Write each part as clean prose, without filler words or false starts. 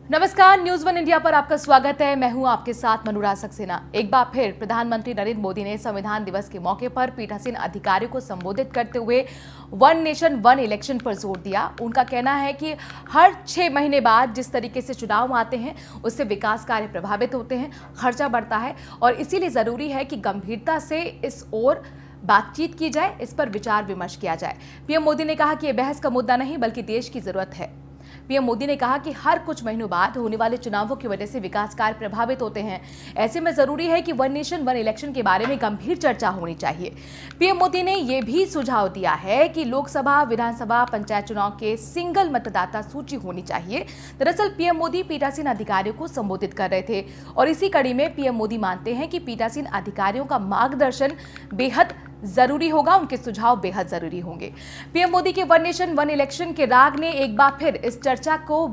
नमस्कार, news one India पर आपका स्वागत है। मैं हूं आपके साथ मनोराज सक्सेना। एक बार फिर प्रधानमंत्री नरेंद्र मोदी ने संविधान दिवस के मौके पर पीठासीन अधिकारियों को संबोधित करते हुए वन नेशन वन इलेक्शन पर जोर दिया। उनका कहना है कि हर 6 महीने बाद जिस तरीके से चुनाव आते हैं उससे विकास कार्य प्रभावित होते हैं, खर्चा बढ़ता है और इसीलिए जरूरी है कि गंभीरता से इस ओर बातचीत की जाए, इस पर विचार विमर्श किया जाए। पीएम मोदी ने कहा कि यह बहस का मुद्दा नहीं बल्कि देश की जरूरत है। पीएम मोदी ने कहा कि हर कुछ महीनों बाद होने वाले चुनावों की वजह से विकास कार्य प्रभावित होते हैं। ऐसे में जरूरी है कि वन नेशन वन इलेक्शन के बारे में गंभीर चर्चा होनी चाहिए। पीएम मोदी ने यह भी सुझाव दिया है कि लोकसभा, विधानसभा, पंचायत चुनाव के सिंगल मतदाता सूची होनी चाहिए। दरअसल पीएम मोदी पीठासीन अधिकारियों को संबोधित कर रहे थे और इसी कड़ी में पीएम मोदी मानते हैं कि पीठासीन अधिकारियों का मार्गदर्शन बेहद जरूरी होगा, उनके सुझाव बेहद जरूरी होंगे। पीएम मोदी के वन नेशन वन इलेक्शन के राग ने एक बार फिर इस चर्चा को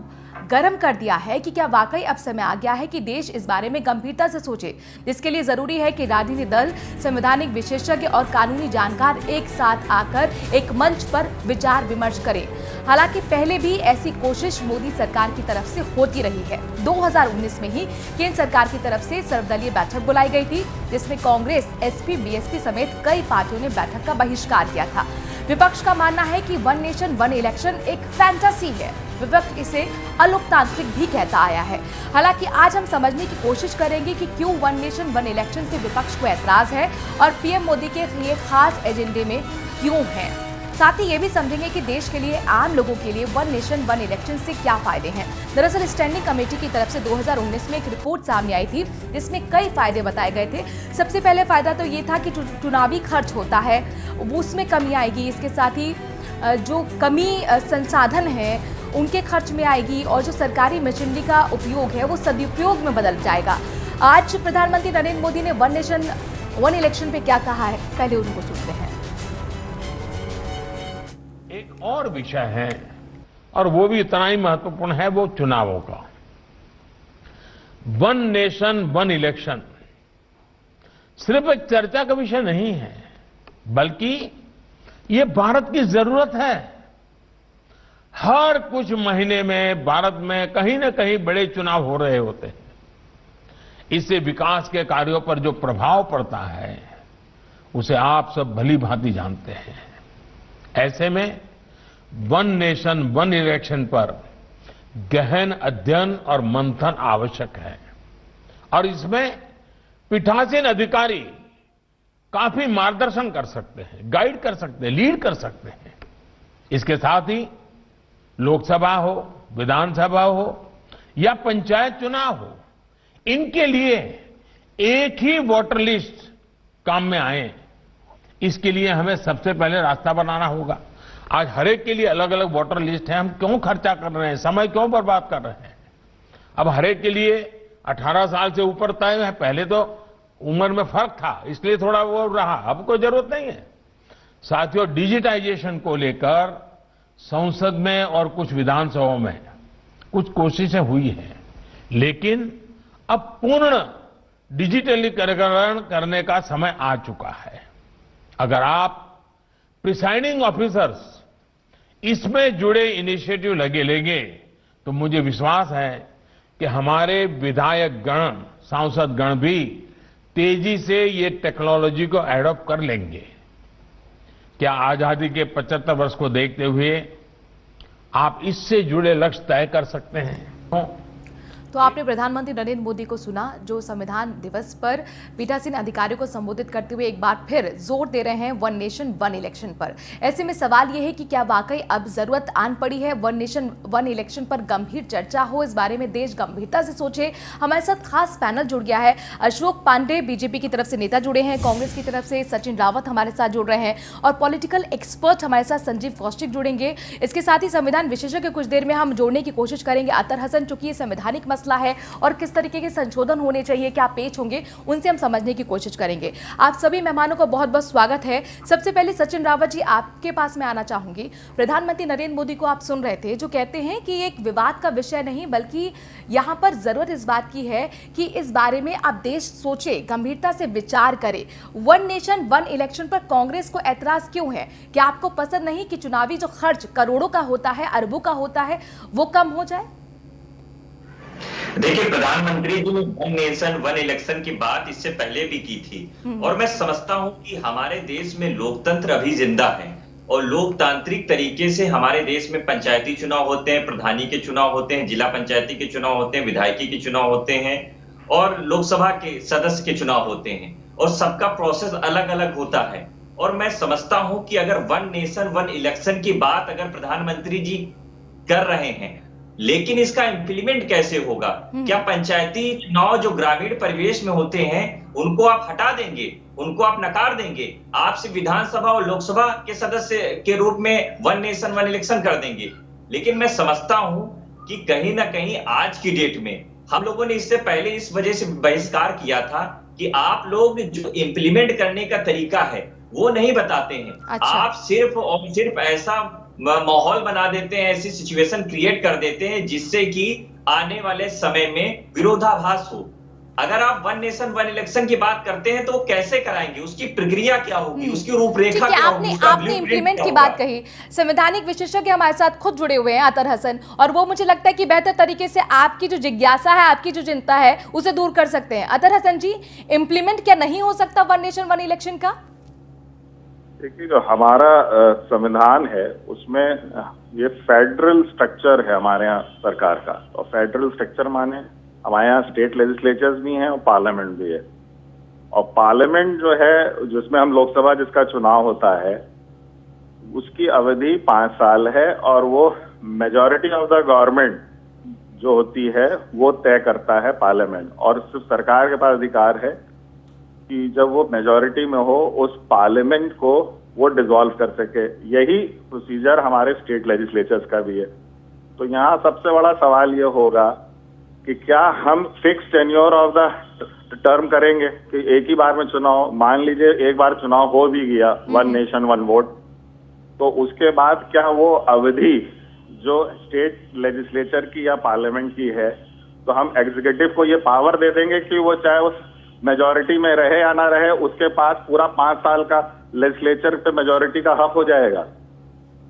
गर्म कर दिया है कि क्या वाकई अब समय आ गया है कि देश इस बारे में गंभीरता से सोचे, जिसके लिए जरूरी है कि राजनीतिक दल, संवैधानिक विशेषज्ञ और कानूनी जानकार एक साथ आकर एक मंच पर विचार विमर्श करें। हालांकि पहले भी ऐसी कोशिश मोदी सरकार की तरफ से होती रही है। 2019 में ही केंद्र सरकार की तरफ से सर्वदलीय बैठक बुलाई गई थी, जिसमें कांग्रेस, एसपी, बीएसपी समेत कई पार्टियों ने बैठक का बहिष्कार किया था। विपक्ष का मानना है कि वन नेशन वन इलेक्शन एक फैंटेसी है। विपक्ष इसे अलोकतांत्रिक भी कहता आया है। हालांकि आज हम समझने की कोशिश करेंगे कि क्यों वन नेशन वन इलेक्शन से विपक्ष को ऐतराज है और पीएम मोदी के लिए खास एजेंडे में क्यों है। साथ ही ये भी समझेंगे कि देश के लिए, आम लोगों के लिए वन नेशन वन इलेक्शन से क्या फायदे हैं। दरअसल स्टैंडिंग कमेटी की तरफ से 2019 में एक रिपोर्ट सामने आई थी, जिसमें कई फायदे बताए गए थे। सबसे पहले फायदा तो ये था कि चुनावी खर्च होता है, उसमें कमी आएगी। इसके साथ ही जो कमी संसाधन है उनके खर्च में आएगी और जो सरकारी मशीनरी का उपयोग है वो सदुपयोग में बदल जाएगा। आज प्रधानमंत्री नरेंद्र मोदी ने वन नेशन वन इलेक्शन पे क्या कहा है, पहले उनको सुनते हैं। एक और विषय है और वो भी इतना ही महत्वपूर्ण है, वो चुनावों का। वन नेशन वन इलेक्शन सिर्फ एक चर्चा का विषय नहीं है, बल्कि ये भारत की जरूरत है। हर कुछ महीने में भारत में कहीं न कहीं बड़े चुनाव हो रहे होते हैं। इससे विकास के कार्यों पर जो प्रभाव पड़ता है उसे आप सब भली भांति जानते हैं। ऐसे में वन नेशन वन इलेक्शन पर गहन अध्ययन और मंथन आवश्यक है और इसमें पीठासीन अधिकारी काफी मार्गदर्शन कर सकते हैं, गाइड कर सकते हैं, लीड कर सकते हैं। इसके साथ ही लोकसभा हो, विधानसभा हो या पंचायत चुनाव हो, इनके लिए एक ही वोटर लिस्ट काम में आए, इसके लिए हमें सबसे पहले रास्ता बनाना होगा। आज हर एक के लिए अलग अलग वोटर लिस्ट है, हम क्यों खर्चा कर रहे हैं, समय क्यों बर्बाद कर रहे हैं। अब हर एक के लिए 18 साल से ऊपर तय है। पहले तो उम्र में फर्क था, इसलिए थोड़ा वो रहा, अब कोई जरूरत नहीं है। साथियों, डिजिटाइजेशन को लेकर संसद में और कुछ विधानसभाओं में कुछ कोशिशें हुई हैं, लेकिन अब पूर्ण डिजिटलीकरण करने का समय आ चुका है। अगर आप प्रिसाइडिंग ऑफिसर्स इसमें जुड़े इनिशिएटिव लगे लेंगे तो मुझे विश्वास है कि हमारे विधायक गण, सांसद गण भी तेजी से ये टेक्नोलॉजी को एडॉप्ट कर लेंगे। क्या आजादी के 75 वर्ष को देखते हुए आप इससे जुड़े लक्ष्य तय कर सकते हैं? तो आपने प्रधानमंत्री नरेंद्र मोदी को सुना, जो संविधान दिवस पर पीठासीन अधिकारियों को संबोधित करते हुए एक बार फिर जोर दे रहे हैं वन नेशन वन इलेक्शन पर। ऐसे में सवाल यह है कि क्या वाकई अब जरूरत आन पड़ी है वन नेशन वन इलेक्शन पर गंभीर चर्चा हो, इस बारे में देश गंभीरता से सोचे। हमारे साथ खास पैनल जुड़ गया है। अशोक पांडे बीजेपी की तरफ से नेता जुड़े हैं, कांग्रेस की तरफ से सचिन रावत हमारे साथ जुड़ रहे हैं और पॉलिटिकल एक्सपर्ट हमारे साथ संजीव कौशिक जुड़ेंगे। इसके साथ ही संविधान विशेषज्ञ कुछ देर में हम जोड़ने की कोशिश करेंगे। अतर हसन, चूंकि ये संवैधानिक मसला है और किस तरीके के संशोधन होने चाहिए, क्या पेच होंगे, उनसे हम समझने की कोशिश करेंगे। आप सभी मेहमानों का बहुत बहुत स्वागत है। सबसे पहले सचिन रावत जी, आपके पास मैं आना चाहूंगी। प्रधानमंत्री नरेंद्र मोदी को आप सुन रहे थे, जो कहते हैं कि एक विवाद का विषय नहीं बल्कि यहां पर जरूरत इस बात की है कि इस बारे में अब देश सोचे, गंभीरता से विचार करे। वन नेशन वन इलेक्शन पर कांग्रेस को ऐतराज क्यों है? क्या आपको पसंद नहीं कि चुनावी जो खर्च करोड़ों का होता है, अरबों का होता है, वो कम हो जाए? देखिए, प्रधानमंत्री जी ने वन नेशन वन इलेक्शन की बात इससे पहले भी की थी और मैं समझता हूं कि हमारे देश में लोकतंत्र अभी जिंदा है और लोकतांत्रिक तरीके से हमारे देश में पंचायती चुनाव होते हैं, प्रधानी के चुनाव होते हैं, जिला पंचायती के चुनाव होते हैं, विधायकी के चुनाव होते हैं और लोकसभा के सदस्य के चुनाव होते हैं और सबका प्रोसेस अलग अलग होता है। और मैं समझता हूं कि अगर वन नेशन वन इलेक्शन की बात अगर प्रधानमंत्री जी कर रहे हैं, लेकिन इसका इंप्लीमेंट कैसे होगा? क्या पंचायती चुनाव जो ग्रामीण परिवेश में होते हैं उनको आप हटा देंगे, उनको आप नकार देंगे, आप सिर्फ विधानसभा और लोकसभा के सदस्य के रूप में वन नेशन वन इलेक्शन कर देंगे? लेकिन मैं समझता हूं कि कहीं ना कहीं आज की डेट में हम लोगों ने इससे पहले इस वजह से बहिष्कार किया था कि आप लोग जो इंप्लीमेंट करने का तरीका है वो नहीं बताते हैं। अच्छा। आप सिर्फ और सिर्फ ऐसा माहौल बना देते हैं, ऐसी सिचुएशन क्रिएट कर देते हैं जिससे कि आने वाले समय में विरोधाभास हो। अगर आप वन नेशन वन इलेक्शन की बात करते हैं तो वो कैसे कराएंगे, उसकी प्रक्रिया क्या होगी, उसकी रूपरेखा क्या होगी, उसका आपने ब्लूप्रिंट इंप्लीमेंट क्या की होगा? बात कही। संवैधानिक विशेषज्ञ हमारे साथ खुद जुड़े हुए हैं, अतर हसन, और वो मुझे लगता है कि बेहतर तरीके से आपकी जो जिज्ञासा है, आपकी जो चिंता है, उसे दूर कर सकते हैं। अतर हसन जी, इंप्लीमेंट क्या नहीं हो सकता वन नेशन वन इलेक्शन का? देखिए, जो हमारा संविधान है उसमें ये फेडरल स्ट्रक्चर है हमारे यहाँ सरकार का। और फेडरल स्ट्रक्चर माने हमारे यहाँ स्टेट लेजिस्लेचर्स भी हैं और पार्लियामेंट भी है। और पार्लियामेंट जो है, जिसमें हम लोकसभा जिसका चुनाव होता है, उसकी अवधि 5 साल है और वो मेजॉरिटी ऑफ द गवर्नमेंट जो होती है वो तय करता है पार्लियामेंट। और सिर्फ सरकार के पास अधिकार है कि जब वो मेजॉरिटी में हो उस पार्लियामेंट को वो डिसॉल्व कर सके। यही प्रोसीजर हमारे स्टेट लेजिस्लेचर्स का भी है। तो यहाँ सबसे बड़ा सवाल ये होगा कि क्या हम fix tenure of the term करेंगे कि एक ही बार में चुनाव, मान लीजिए एक बार चुनाव हो भी गया वन नेशन वन वोट, तो उसके बाद क्या वो अवधि जो स्टेट लेजिस्लेचर की या पार्लियामेंट की है, तो हम एग्जीक्यूटिव को ये पावर दे देंगे कि वो चाहे उस मेजॉरिटी में रहे या ना रहे, उसके पास पूरा 5 साल का लेजिस्लेचर पे मेजॉरिटी का हक हो जाएगा?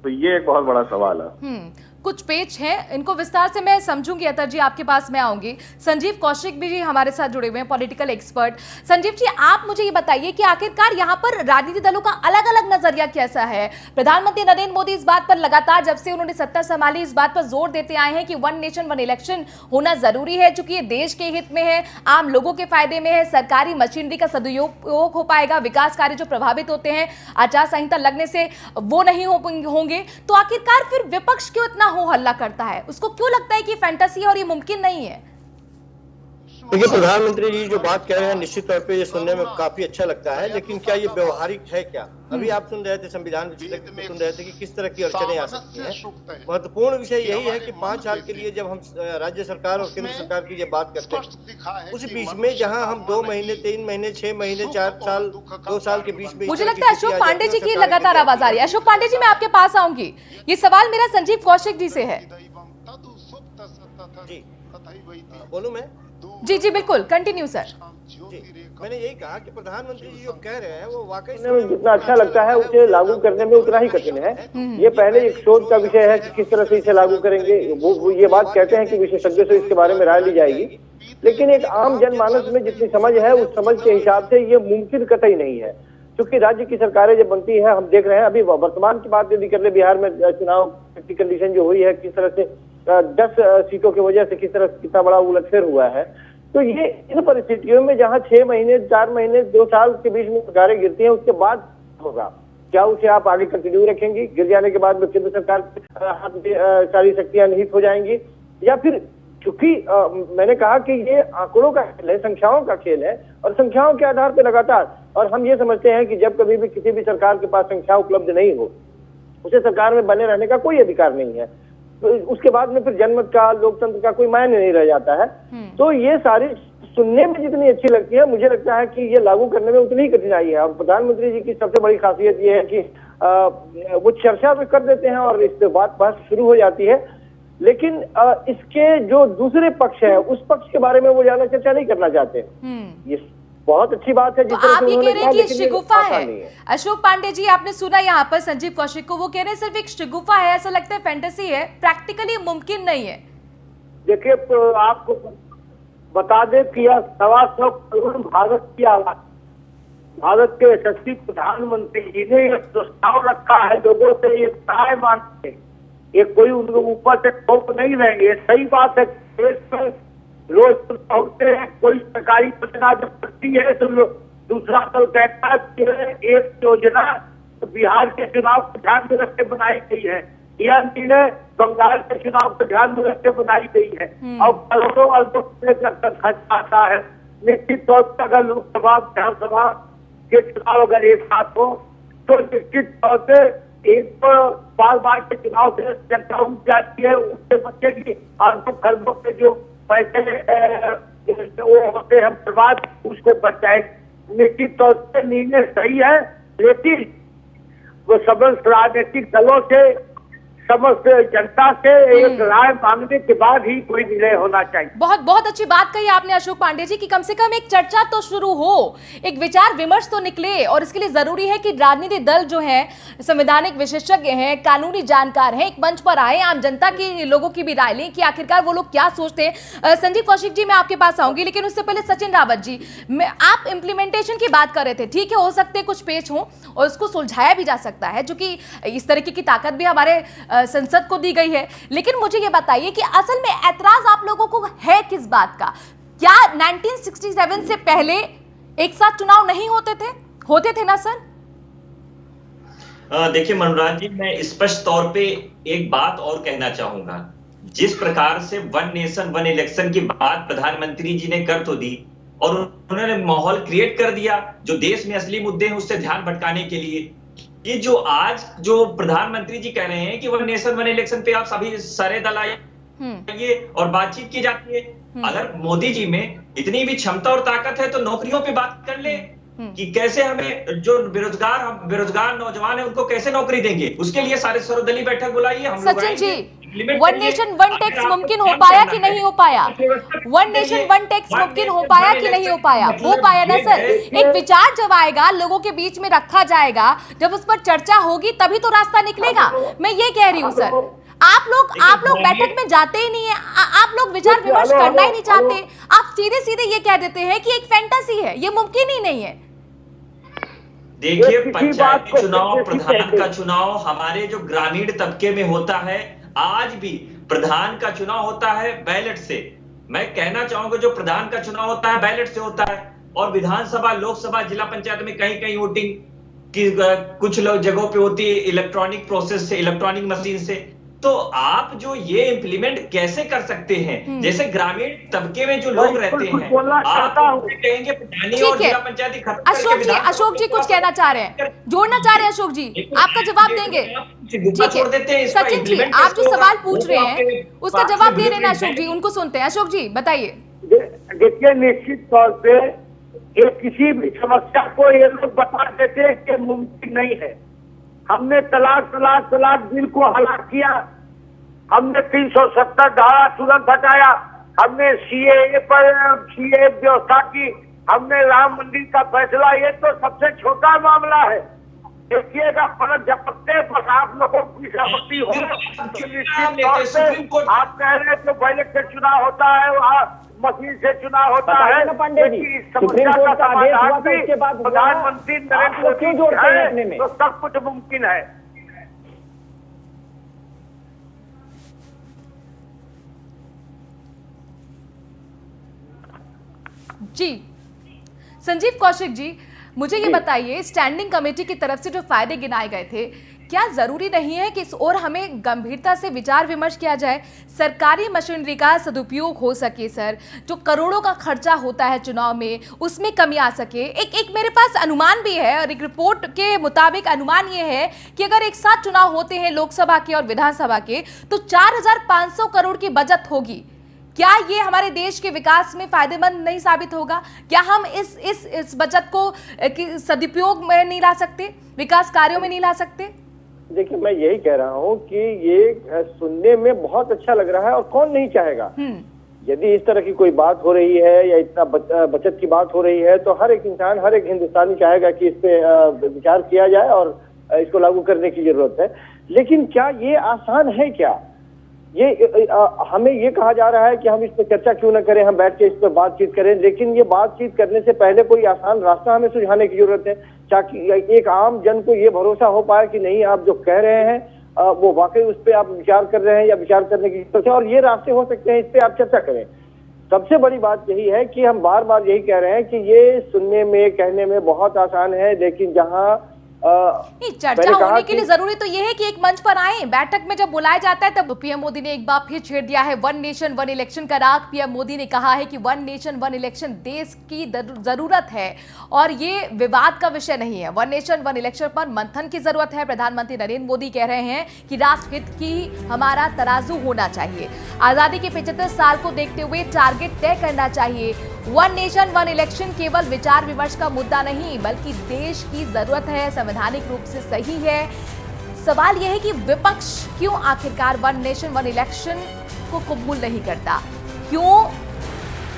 तो ये एक बहुत बड़ा सवाल है। कुछ पेच हैं, इनको विस्तार से मैं समझूंगी। अतर जी, आपके पास मैं आऊंगी। संजीव कौशिक भी जी हमारे साथ जुड़े हुए हैं, पॉलिटिकल एक्सपर्ट। संजीव जी, आप मुझे ये बताइए कि आखिरकार यहाँ पर राजनीतिक दलों का अलग अलग नजरिया कैसा है? प्रधानमंत्री नरेंद्र मोदी इस बात पर लगातार, जब से उन्होंने सत्ता संभाली, इस बात पर जोर देते आए हैं कि वन नेशन वन इलेक्शन होना जरूरी है, चूंकि ये देश के हित में है, आम लोगों के फायदे में है, सरकारी मशीनरी का सदुपयोग हो पाएगा, विकास कार्य जो प्रभावित होते हैं आचार संहिता लगने से वो नहीं होंगे। तो आखिरकार फिर विपक्ष क्यों इतना हो हल्ला करता है? उसको क्यों लगता है कि फैंटेसी है और ये मुमकिन नहीं है? देखिए, प्रधानमंत्री जी जो बात कह रहे हैं निश्चित तौर पे ये सुनने में काफी अच्छा लगता है, लेकिन क्या ये व्यवहारिक है? क्या अभी आप सुन रहे थे, संविधान विशेषज्ञ सुन रहे थे कि किस तरह की अड़चनें आ सकती हैं। महत्वपूर्ण विषय यही है कि 5 साल के लिए जब हम राज्य सरकार और केंद्र सरकार की ये बात करते हैं, उस बीच में जहां हम 2 महीने 3 महीने 6 महीने 4 साल 2 साल के बीच में, मुझे लगता है अशोक पांडे जी की लगातार आवाज आ रही है। अशोक पांडे जी, मैं आपके पास आऊंगी। ये सवाल मेरा संजीव कौशिक जी से है। जी बोलूं मैं? जी जी बिल्कुल, कंटिन्यू सर। जी, मैंने यही कहा कि प्रधानमंत्री जी जो कह रहे हैं वो वाकई जितना अच्छा लगता है उसे लागू करने में उतना ही कठिन है। ये पहले एक शोध का विषय है कि किस तरह से इसे लागू करेंगे। वो ये बात कहते हैं कि विशेषज्ञों से इसके बारे में राय ली जाएगी, लेकिन एक आम जनमानस में जितनी समझ है उस समझ के हिसाब से ये मुमकिन कतई नहीं है। क्योंकि राज्य की सरकारें जब बनती है, हम देख रहे हैं अभी वर्तमान की बात यदि कर ले, बिहार में चुनाव की कंडीशन जो हुई है, किस तरह से 10 सीटों की वजह से किस तरह कितना बड़ा उलटफेर हुआ है। तो ये इन परिस्थितियों में जहां 6 महीने 4 महीने 2 साल के बीच में सरकारें गिरती हैं, उसके बाद होगा क्या? उसे आप आगे कंटिन्यू रखेंगी? गिर जाने के बाद में केंद्र सरकार के हाथ में सारी शक्तियां निहित हो जाएंगी? या फिर क्योंकि मैंने कहा कि ये आंकड़ों का खेल है, संख्याओं का खेल है, और संख्याओं के आधार पर लगातार, और हम ये समझते हैं कि जब कभी भी किसी भी सरकार के पास संख्या उपलब्ध नहीं हो, उसे सरकार में बने रहने का कोई अधिकार नहीं है। तो उसके बाद में फिर जनमत का, लोकतंत्र का कोई मायने नहीं रह जाता है। तो ये सारी सुनने में जितनी अच्छी लगती है, मुझे लगता है कि ये लागू करने में उतनी ही कठिनाई है। और प्रधानमंत्री जी की सबसे बड़ी खासियत ये है कि वो चर्चा तो कर देते हैं और इसके बाद बहस शुरू हो जाती है, लेकिन इसके जो दूसरे पक्ष है उस पक्ष के बारे में वो ज्यादा चर्चा नहीं करना चाहते। ये बहुत अच्छी बात है। तो आप ये कह रहे हैं कि शिगुफा है। अशोक पांडे जी, आपने सुना यहाँ पर संजीव कौशिक को, वो कह रहे हैं सिर्फ एक शिगुफा है, ऐसा लगता है फैंटेसी है, प्रैक्टिकली मुमकिन नहीं है। देखिए, आपको बता दे कि यह 125 करोड़ भारत की आबादी, भारत के यशस्वी प्रधानमंत्री जी ने यह प्रस्ताव रखा है, लोगों से ये राय मांगते हैं, ये कोई उनके ऊपर से थोप नहीं रहेंगे। सही बात है, देश में रोज होते हैं, कोई सरकारी योजना जब बनती है तो दूसरा दल कहता है कि एक योजना तो बिहार के चुनाव को ध्यान में रखते बनाई गई है, यह निर्णय बंगाल के चुनाव को ध्यान में रखते बनाई गई है और करोड़ों अरबों रुपये का खर्च आता है। निश्चित तौर पर अगर लोकसभा विधानसभा के चुनाव अगर एक साथ हो तो निश्चित तौर से एक तो बार बार के चुनाव से जनता उठ जाती है, उससे बचेगी। अरबों खरबों के जो पैसे वो होते हैं बर्बाद, उसको बचाए। निश्चित तौर से निर्णय सही है, लेकिन वो समस्त राजनीतिक दलों से, समस्त जनता से एक राय मांगने के बाद ही कोई निर्णय होना चाहिए। बहुत बहुत अच्छी बात कही आपने अशोक पांडे जी कि कम से कम एक चर्चा तो शुरू हो, एक विचार विमर्श तो निकले, और इसके लिए जरूरी है कि राजनीतिक दल जो है, संवैधानिक विशेषज्ञ हैं, कानूनी जानकार हैं, एक मंच पर आए, आम जनता की, लोगों की भी राय लें कि आखिरकार वो लोग क्या सोचते हैं। संजीव कौशिक जी, मैं आपके पास आऊंगी, लेकिन उससे पहले सचिन रावत जी, आप इम्प्लीमेंटेशन की बात कर रहे थे। ठीक है, हो सकते हैं कुछ पेच हो और उसको सुलझाया भी जा सकता है, जो कि इस तरीके की ताकत भी हमारे संसद को दी गई है। लेकिन मुझे ये बताइए कि असल में ऐतराज आप लोगों को है किस बात का? क्या 1967 से पहले एक साथ चुनाव नहीं होते थे ना सर? देखिए मनोराज जी, मैं स्पष्ट तौर पे एक बात और कहना चाहूंगा। जिस प्रकार से वन नेशन वन इलेक्शन की बात प्रधानमंत्री जी ने कर तो दी और उन्होंने माहौल क्रिएट कर दिया जो देश में असली मुद्दे हैं उससे ध्यान भटकाने के लिए। ये जो आज जो प्रधानमंत्री जी कह रहे हैं कि वन नेशन वन इलेक्शन पे आप सभी सारे दल आइए और बातचीत की जाती है। अगर मोदी जी में इतनी भी क्षमता और ताकत है तो नौकरियों पे बात कर ले कि कैसे हमें जो बेरोजगार नौजवान है उनको कैसे नौकरी देंगे, उसके लिए सारे सर्वदलीय बैठक बुलाइए। हम लोग Sachin ji, one nation one tax मुमकिन हो पाया कि नहीं हो पाया? वन नेशन वन टैक्स मुमकिन हो पाया कि नहीं हो पाया? हो पाया ना सर? एक विचार जब आएगा, लोगों के बीच में रखा जाएगा, जब उस पर चर्चा होगी तभी तो रास्ता निकलेगा। मैं ये कह रही हूँ सर, आप लोग बैठक में जाते ही नहीं है, आप लोग विचार विमर्श करना ही नहीं चाहते, आप सीधे सीधे ये कह देते हैं कि एक फैंटेसी है, ये मुमकिन ही नहीं है। देखिए, पंचायती चुनाव, प्रधान का चुनाव हमारे जो ग्रामीण तबके में होता है, आज भी प्रधान का चुनाव होता है बैलेट से। मैं कहना चाहूंगा जो प्रधान का चुनाव होता है बैलेट से होता है, और विधानसभा, लोकसभा, जिला पंचायत में कहीं कहीं वोटिंग की कुछ जगहों पे होती है इलेक्ट्रॉनिक प्रोसेस से, इलेक्ट्रॉनिक मशीन से। तो आप जो ये इम्प्लीमेंट कैसे कर सकते हैं? जैसे ग्रामीण तबके में जो लोग रहते हैं, आप कहेंगे प्रधानी और जिला पंचायती अशोक जी कुछ कहना चाह रहे हैं, जोड़ना चाह रहे हैं अशोक जी, आपका जवाब देंगे? ठीक है सचिन जी, आप जो सवाल पूछ रहे हैं उसका जवाब दे रहे हैं अशोक जी, उनको सुनते हैं। अशोक जी बताइए। देखिए, निश्चित तौर पे ये किसी भी समस्या को ये लोग बता देते हैं कि मुमकिन नहीं है। हमने तलाक बिल को हला किया, हमने 370 धारा तुरंत हटाया, हमने सीएए व्यवस्था की, हमने राम मंदिर का फैसला, ये तो सबसे छोटा मामला है। देखिएगा फर्क झपकते, बस आप लोगों की सहमति हो। निश्चित तौर से आप कह रहे हैं तो बैलेट से चुनाव होता है, वहाँ मशीन से चुनाव होता है ना पांडे जी। सुप्रीम कोर्ट का आदेश हुआ था, उसके बाद प्रधानमंत्री नरेंद्र मोदी है तो सब कुछ मुमकिन है। जी संजीव कौशिक जी, मुझे ये बताइए, स्टैंडिंग कमेटी की तरफ से जो फायदे गिनाए गए थे, क्या जरूरी नहीं है कि इस ओर हमें गंभीरता से विचार विमर्श किया जाए, सरकारी मशीनरी का सदुपयोग हो सके सर, जो करोड़ों का खर्चा होता है चुनाव में उसमें कमी आ सके। एक मेरे पास अनुमान भी है और एक रिपोर्ट के मुताबिक अनुमान ये है कि अगर एक साथ चुनाव होते हैं लोकसभा के और विधानसभा के तो 4500 करोड़ की बचत होगी। क्या ये हमारे देश के विकास में फायदेमंद नहीं साबित होगा? क्या हम इस बचत को सदुपयोग में नहीं ला सकते, विकास कार्यों में नहीं ला सकते? देखिए, मैं यही कह रहा हूँ कि ये सुनने में बहुत अच्छा लग रहा है और कौन नहीं चाहेगा। यदि इस तरह की कोई बात हो रही है या इतना बचत की बात हो रही है तो हर एक इंसान, हर एक हिंदुस्तानी चाहेगा कि इस पे विचार किया जाए और इसको लागू करने की जरूरत है। लेकिन क्या ये आसान है? क्या हमें ये कहा जा रहा है कि हम इस पर चर्चा क्यों न करें, हम बैठ के इस पर बातचीत करें, लेकिन ये बातचीत करने से पहले कोई आसान रास्ता हमें सुझाने की जरूरत है, ताकि एक आम जन को ये भरोसा हो पाए कि नहीं, आप जो कह रहे हैं वो वाकई उस पर आप विचार कर रहे हैं या विचार करने की जरूरत है, और ये रास्ते हो सकते हैं, इस पे आप चर्चा करें। सबसे बड़ी बात यही है कि हम बार बार यही कह रहे हैं कि ये सुनने में कहने में बहुत आसान है, लेकिन जहां नहीं, चर्चा होने के लिए जरूरी तो यह है कि एक मंच पर आए। बैठक में जब बुलाया जाता है तब पीएम मोदी ने एक बार फिर छेड़ दिया है वन नेशन वन इलेक्शन का राग। पीएम मोदी ने कहा है कि वन नेशन वन इलेक्शन देश की जरूरत है और ये विवाद का विषय नहीं है। वन नेशन वन इलेक्शन पर मंथन की जरूरत है। प्रधानमंत्री नरेंद्र मोदी कह रहे हैं कि राष्ट्रहित की हमारा तराजू होना चाहिए। आजादी के 75 साल को देखते हुए टारगेट तय करना चाहिए। वन नेशन वन इलेक्शन केवल विचार विमर्श का मुद्दा नहीं बल्कि देश की जरूरत है, संवैधानिक रूप से सही है। सवाल यह है कि विपक्ष क्यों आखिरकार वन नेशन वन इलेक्शन को कबूल नहीं करता, क्यों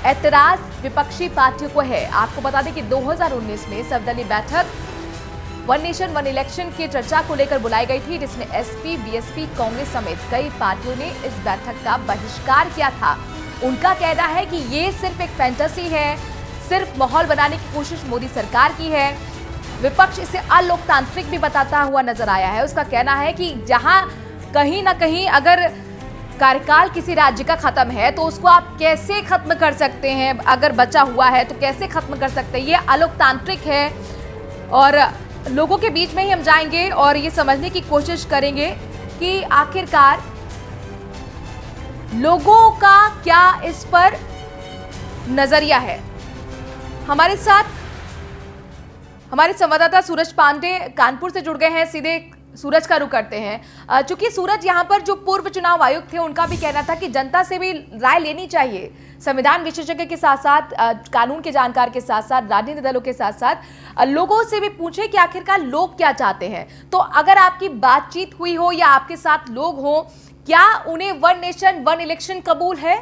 ऐतराज विपक्षी पार्टियों को है। आपको बता दें कि 2019 में सर्वदलीय बैठक वन नेशन वन इलेक्शन की चर्चा को लेकर बुलाई गई थी, जिसमें एसपी, बीएसपी, कांग्रेस समेत कई पार्टियों ने इस बैठक का बहिष्कार किया था। उनका कहना है कि ये सिर्फ एक फैंटेसी है, सिर्फ माहौल बनाने की कोशिश मोदी सरकार की है। विपक्ष इसे अलोकतांत्रिक भी बताता हुआ नजर आया है। उसका कहना है कि जहां कहीं ना कहीं अगर कार्यकाल किसी राज्य का खत्म है तो उसको आप कैसे खत्म कर सकते हैं, अगर बचा हुआ है तो कैसे खत्म कर सकते हैं, ये अलोकतांत्रिक है। और लोगों के बीच में ही हम जाएंगे और ये समझने की कोशिश करेंगे कि आखिरकार लोगों का क्या इस पर नजरिया है। हमारे साथ हमारे संवाददाता सूरज पांडे कानपुर से जुड़ गए हैं। सीधे सूरज का रुख करते हैं। चूंकि सूरज, यहां पर जो पूर्व चुनाव आयुक्त थे उनका भी कहना था कि जनता से भी राय लेनी चाहिए, संविधान विशेषज्ञ के साथ साथ कानून के जानकार के साथ साथ राजनीतिक दलों के साथ साथ लोगों से भी पूछे कि आखिरकार लोग क्या चाहते हैं। तो अगर आपकी बातचीत हुई हो या आपके साथ लोग हो, क्या उन्हें वन नेशन वन इलेक्शन कबूल है?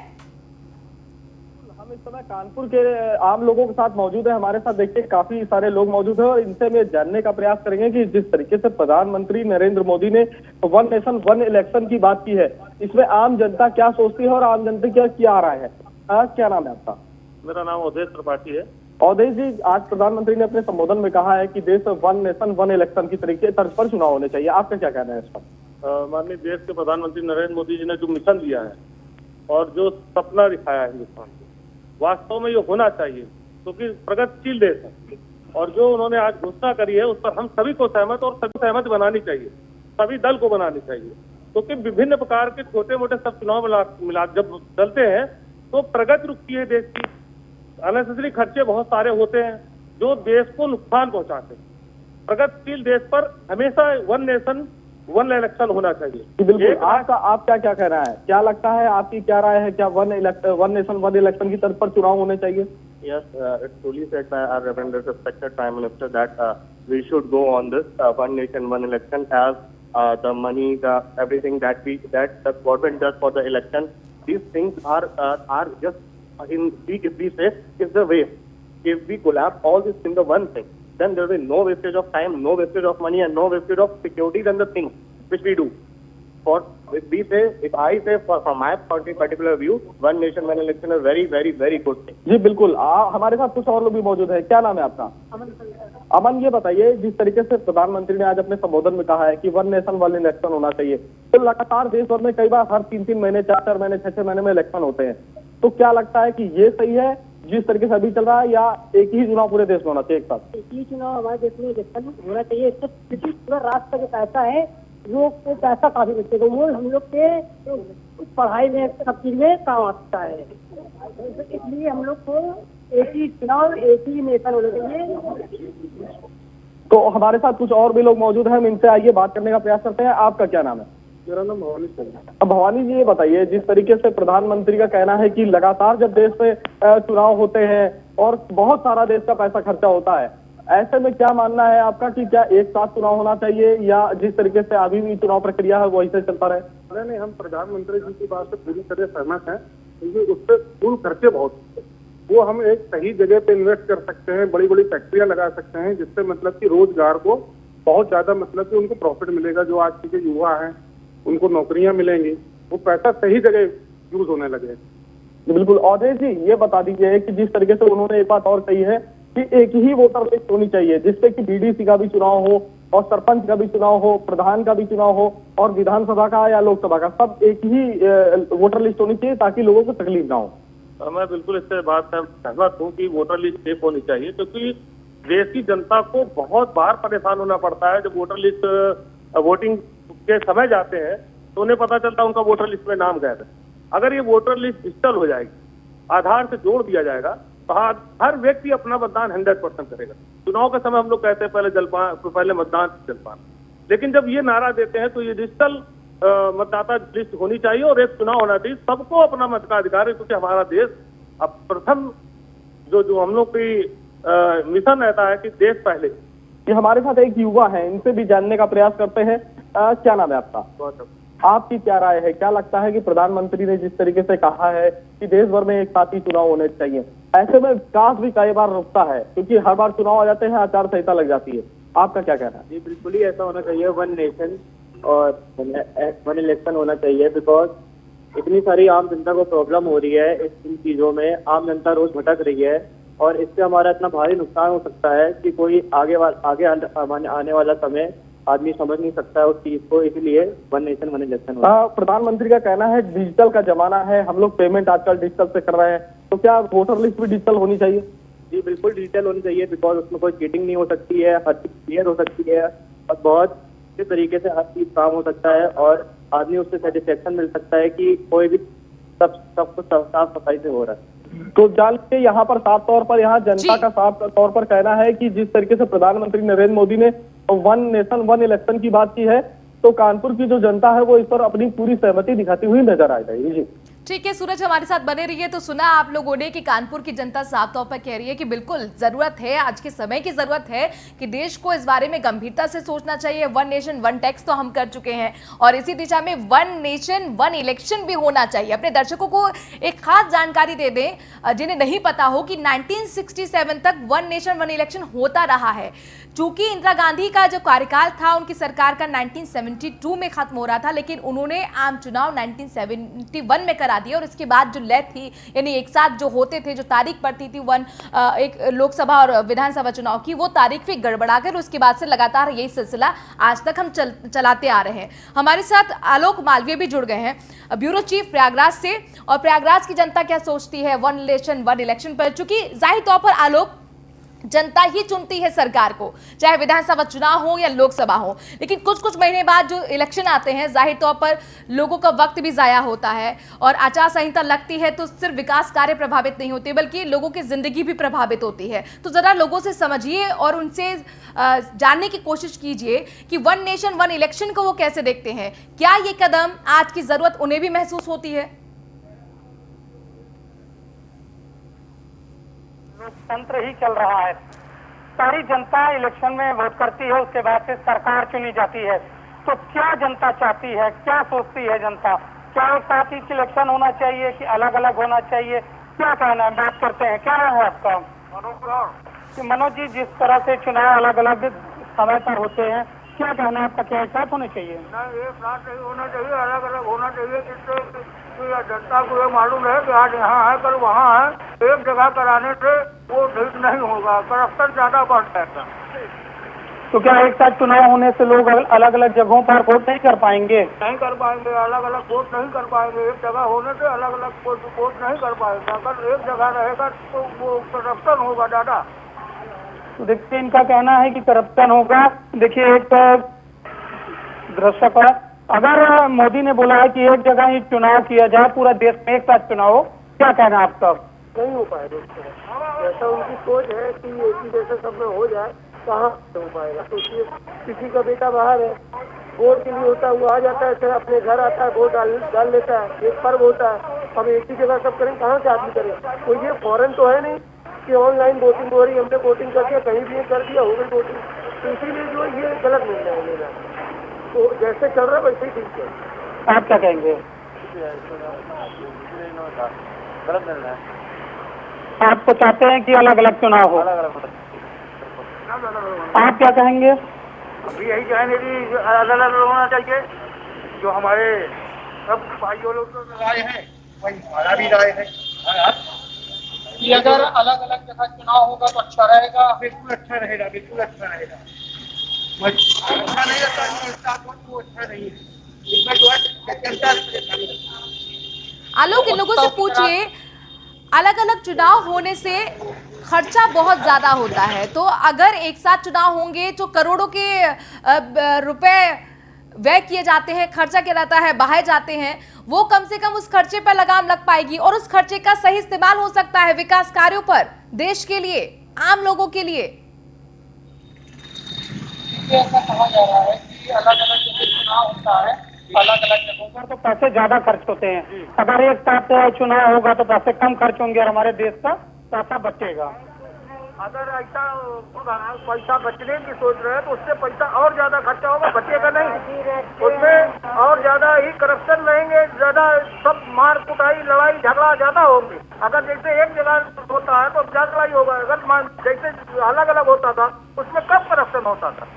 हम इस समय कानपुर के आम लोगों के साथ मौजूद है। हमारे साथ देखिए काफी सारे लोग मौजूद हैं और इनसे मैं जानने का प्रयास करेंगे कि जिस तरीके से प्रधानमंत्री नरेंद्र मोदी ने वन नेशन वन इलेक्शन की बात की है, इसमें आम जनता क्या सोचती है और आम जनता क्या आ रहा है। क्या नाम है आपका? मेरा नाम अवधेश त्रिपाठी है। अवधेश जी, आज प्रधानमंत्री ने अपने संबोधन में कहा है कि देश में वन नेशन वन इलेक्शन की तरीके तर्ज पर चुनाव होने चाहिए। आपका क्या कहना है इस पर? माननीय देश के प्रधानमंत्री नरेंद्र मोदी जी ने जो मिशन दिया है और जो सपना दिखाया है हिंदुस्तान को, वास्तव में ये होना चाहिए, क्योंकि प्रगतिशील देश है। और जो उन्होंने आज घोषणा करी है उस पर हम सभी को सहमत और सभी सहमत बनानी चाहिए, सभी दल को बनानी चाहिए, क्योंकि विभिन्न प्रकार के छोटे मोटे सब चुनाव मिला जब चलते हैं तो प्रगति रुकती है देश की। अननेसेसरी खर्चे बहुत सारे होते हैं जो देश को नुकसान पहुंचाते हैं। प्रगतिशील देश पर हमेशा वन नेशन वन इलेक्शन होना चाहिए। बिल्कुल। आप क्या कह रहा है, क्या लगता है, आपकी क्या राय है, क्या वन नेशन वन इलेक्शन की तरफ पर चुनाव होने चाहिए? Yes, it's truly said by our reverend respected Prime Minister that we should go on this one nation one election as the money, everything that the government does for the election, these things are just if we say is the way. If we collapse all this in the one thing, then there will be no wastage of time, no wastage of money, and no wastage of security than the things which we do. If I say from my particular view, one nation, one election is very, very, very good thing. जी बिल्कुल। हमारे साथ कुछ और लोग भी मौजूद है। क्या नाम है आपका? अमन, ये बताइए, जिस तरीके से प्रधानमंत्री ने आज अपने संबोधन में कहा है कि वन नेशन वन इलेक्शन होना चाहिए, तो लगातार देश भर में कई बार हर 3-3 महीने, 4-4 महीने, 6-6 महीने में इलेक्शन होते हैं, तो क्या लगता है कि ये सही है जिस तरीके से अभी चल रहा है, या एक ही चुनाव पूरे देश में होना चाहिए एक साथ? एक ही चुनाव हमारे देश में इलेक्शन होना चाहिए। इससे पूरा राष्ट्र का जो पैसा है वो पैसा काफी बचेगा, वो हम लोग के पढ़ाई में सब चीज में काम आता है। इसलिए हम लोग को एक ही चुनाव एक ही नेता होना चाहिए। तो हमारे साथ कुछ और भी लोग मौजूद हैं, हम इनसे आइए बात करने का प्रयास करते हैं। आपका क्या नाम है? मेरा नाम भवानी सिंह है। अब भवानी जी, ये बताइए, जिस तरीके से प्रधानमंत्री का कहना है कि लगातार जब देश में चुनाव होते हैं और बहुत सारा देश का पैसा खर्चा होता है, ऐसे में क्या मानना है आपका कि क्या एक साथ चुनाव होना चाहिए या जिस तरीके से अभी भी चुनाव प्रक्रिया है वो ऐसे चलता रहे? नहीं, हम प्रधानमंत्री जी की बात से पूरी तरह सहमत हैं, क्योंकि उससे कुल खर्चे बहुत, वो हम एक सही जगह पे इन्वेस्ट कर सकते हैं, बड़ी बड़ी फैक्ट्रियां लगा सकते हैं, जिससे मतलब कि रोजगार को बहुत ज्यादा मतलब कि उनको प्रॉफिट मिलेगा। जो आज के युवा हैं उनको नौकरियां मिलेंगी, वो पैसा सही जगह यूज होने लगे। बिल्कुल। अवधेश जी, ये बता दीजिए कि जिस तरीके से उन्होंने एक बात और कही है कि एक ही वोटर लिस्ट होनी चाहिए जिससे कि बीडीसी का भी चुनाव हो और सरपंच का भी चुनाव हो, प्रधान का भी चुनाव हो और विधानसभा का या लोकसभा का, सब एक ही वोटर लिस्ट होनी चाहिए ताकि लोगों को तकलीफ ना हो। मैं बिल्कुल इससे बात सहमत हूँ कि वोटर लिस्ट सेफ होनी चाहिए, क्योंकि देश की जनता को बहुत बार परेशान होना पड़ता है। जब वोटर लिस्ट वोटिंग के समय जाते हैं तो उन्हें पता चलता है उनका वोटर लिस्ट में नाम गायब है। अगर ये वोटर लिस्ट डिजिटल हो जाएगी, आधार से जोड़ दिया जाएगा, तो हर व्यक्ति अपना मतदान 100% करेगा। चुनाव के समय हम लोग कहते हैं पहले मतदान जलपान, लेकिन जब ये नारा देते हैं तो ये डिजिटल मतदाता लिस्ट होनी चाहिए और एक चुनाव होना चाहिए। सबको अपना मत का अधिकार है, क्योंकि हमारा देश अब प्रथम जो हम लोग की मिशन रहता है कि देश पहले। ये हमारे साथ एक युवा है, इनसे भी जानने का प्रयास करते हैं। क्या नाम है आपका? आपकी क्या राय है? क्या लगता है कि प्रधानमंत्री ने जिस तरीके से कहा है कि देश भर में एक साथ ही चुनाव होने चाहिए, ऐसे में विकास भी कई बार रुकता है क्योंकि हर बार चुनाव आ जाते हैं, आचार संहिता लग जाती है। आपका क्या कहना है? जी बिल्कुल ही ऐसा होना चाहिए, वन नेशन और वन इलेक्शन होना चाहिए। बिकॉज इतनी सारी आम जनता को प्रॉब्लम हो रही है इन चीजों में, आम जनता रोज भटक रही है और इससे हमारा इतना भारी नुकसान हो सकता है कि कोई आगे आने वाला समय आदमी समझ नहीं सकता है उस चीज को। इसलिए वन नेशन वन इलेक्शन। प्रधानमंत्री का कहना है डिजिटल का जमाना है, हम लोग पेमेंट आजकल डिजिटल से कर रहे हैं, तो क्या वोटर लिस्ट भी डिजिटल होनी चाहिए? जी बिल्कुल डिजिटल होनी चाहिए, बिकॉज उसमें कोई चीटिंग नहीं हो सकती है, हर चीज क्लियर हो सकती है और बहुत अच्छे तरीके से हर चीज काम हो सकता है और आदमी उससे सेटिस्फेक्शन मिल सकता है कि कोई भी सब कुछ साफ सफाई से हो रहा है। तो जान के यहाँ पर साफ तौर पर यहाँ जनता का साफ तौर पर कहना है कि जिस तरीके से प्रधानमंत्री नरेंद्र मोदी ने वन नेशन वन इलेक्शन की बात की है, तो कानपुर की जो जनता है वो इस पर अपनी पूरी सहमति दिखाती हुई नजर आ जाएगी। जी ठीक है सूरज, हमारे साथ बने रहिए। तो सुना आप लोगों ने कि कानपुर की जनता साफ तौर पर कह रही है कि बिल्कुल जरूरत है, आज के समय की जरूरत है कि देश को इस बारे में गंभीरता से सोचना चाहिए। वन नेशन वन टैक्स तो हम कर चुके हैं और इसी दिशा में वन नेशन वन इलेक्शन भी होना चाहिए। अपने दर्शकों को एक खास जानकारी दे दें जिन्हें नहीं पता हो कि 1967 तक वन नेशन वन इलेक्शन होता रहा है। चूंकि इंदिरा गांधी का जो कार्यकाल था उनकी सरकार का 1972 में खत्म हो रहा था, लेकिन उन्होंने आम चुनाव 1971 में करा दिया और इसके बाद जो लय थी, यानी एक साथ जो होते थे, जो तारीख पड़ती थी एक लोकसभा और विधानसभा चुनाव की, वो तारीख भी गड़बड़ा कर उसके बाद से लगातार यही सिलसिला आज तक हम चलाते आ रहे हैं। हमारे साथ आलोक मालवीय भी जुड़ गए हैं, ब्यूरो चीफ प्रयागराज से। और प्रयागराज की जनता क्या सोचती है वन नेशन वन इलेक्शन पर? चूंकि जाहिर तौर पर आलोक, जनता ही चुनती है सरकार को, चाहे विधानसभा चुनाव हो या लोकसभा हो, लेकिन कुछ महीने बाद जो इलेक्शन आते हैं जाहिर तौर पर लोगों का वक्त भी जाया होता है और आचार संहिता लगती है तो सिर्फ विकास कार्य प्रभावित नहीं होते बल्कि लोगों की जिंदगी भी प्रभावित होती है। तो जरा लोगों से समझिए और उनसे जानने की कोशिश कीजिए कि वन नेशन वन इलेक्शन को वो कैसे देखते हैं। क्या ये कदम आज की जरूरत उन्हें भी महसूस होती है? तंत्र ही चल रहा है, सारी जनता इलेक्शन में वोट करती है, उसके बाद से सरकार चुनी जाती है। तो क्या जनता चाहती है, क्या सोचती है जनता? क्या एक साथ ही इलेक्शन होना चाहिए कि अलग अलग होना चाहिए? क्या कहना है, बात करते हैं। क्या है आपका? मनोज जी, जिस तरह से चुनाव अलग अलग समय पर होते हैं, क्या कहना है आपका? क्या एक साथ होने चाहिए? नहीं, एक साथ नहीं होना चाहिए, अलग अलग होना चाहिए, जिससे जनता को ये मालूम है कि आज यहाँ है कल वहाँ है। एक जगह कराने से वो ठीक नहीं होगा, करप्शन ज्यादा बढ़ जाएगा। तो क्या एक साथ चुनाव होने से लोग अलग अलग जगहों पर वोट नहीं कर पाएंगे? नहीं कर पाएंगे, अलग अलग वोट नहीं कर पाएंगे। एक जगह होने से अलग अलग वोट नहीं कर पाएंगे। अगर एक जगह रहेगा तो वो करप्शन होगा ज्यादा। तो देखिए, इनका कहना है कि करप्शन होगा। देखिए, एक दर्शक, अगर मोदी ने बोला है कि एक जगह ही चुनाव किया जाए, पूरा देश में एक साथ चुनाव हो, क्या कहना है आपका? नहीं हो पाएगा। ऐसा उनकी सोच है कि एक ही जैसे सब में हो जाए, कहाँ हो पाएगा? तो किसी का बेटा बाहर है, वोट के लिए होता है, वो आ जाता है, अपने घर आता है, वोट डाल लेता है, एक पर्व होता है। हम एक ही जगह सब करें, कहाँ से आदमी करें? तो ये फॉरेन तो है नहीं कि ऑनलाइन वोटिंग हो रही, हमने वोटिंग कर दिया, कहीं भी कर दिया, हो गई वोटिंग। तो इसीलिए जो ये गलत निर्णय है लेना। तो जैसे चल रहा है वैसे ही ठीक है। आप क्या कहेंगे? गलत निर्णय। आपको चाहते हैं कि अलग अलग चुनाव हो? आप क्या कहेंगे? अभी यही कहेंगे कि अलग अलग होना चाहिए। जो हमारे सब भाइयों लोग तो राय है, वही हमारा भी राय है कि अगर अलग अलग जगह चुनाव होगा तो अच्छा रहेगा। बिल्कुल अच्छा रहेगा, बिल्कुल अच्छा रहेगा। अच्छा नहीं रहता है, वो अच्छा नहीं है। इसमें जो है जनता आलोक, इन लोगों से पूछिए, अलग अलग चुनाव होने से खर्चा बहुत ज्यादा होता है, तो अगर एक साथ चुनाव होंगे तो करोड़ों के रुपए व्यय किए जाते हैं, खर्चा किया जाता है, बहाए जाते हैं, वो कम से कम उस खर्चे पर लगाम लग पाएगी और उस खर्चे का सही इस्तेमाल हो सकता है विकास कार्यों पर, देश के लिए, आम लोगों के लिए। ऐसा कहा जा रहा है कि अलग अलग जगह चुनाव होता है, अलग अलग जगहों पर तो पैसे ज्यादा खर्च होते हैं। अगर एक साथ चुनाव होगा तो पैसे कम खर्च होंगे और हमारे देश का पैसा बचेगा। अगर ऐसा पैसा बचने की सोच रहे हैं तो उससे पैसा और ज्यादा खर्चा होगा, बचेगा नहीं। उसमें और ज्यादा ही करप्शन रहेंगे, ज्यादा सब मार कुटाई लड़ाई झगड़ा ज्यादा होंगे। अगर जैसे एक जगह होता है तो ज्यादा लड़ाई होगा, अगर जैसे अलग अलग होता था उसमें कम करप्शन होता था।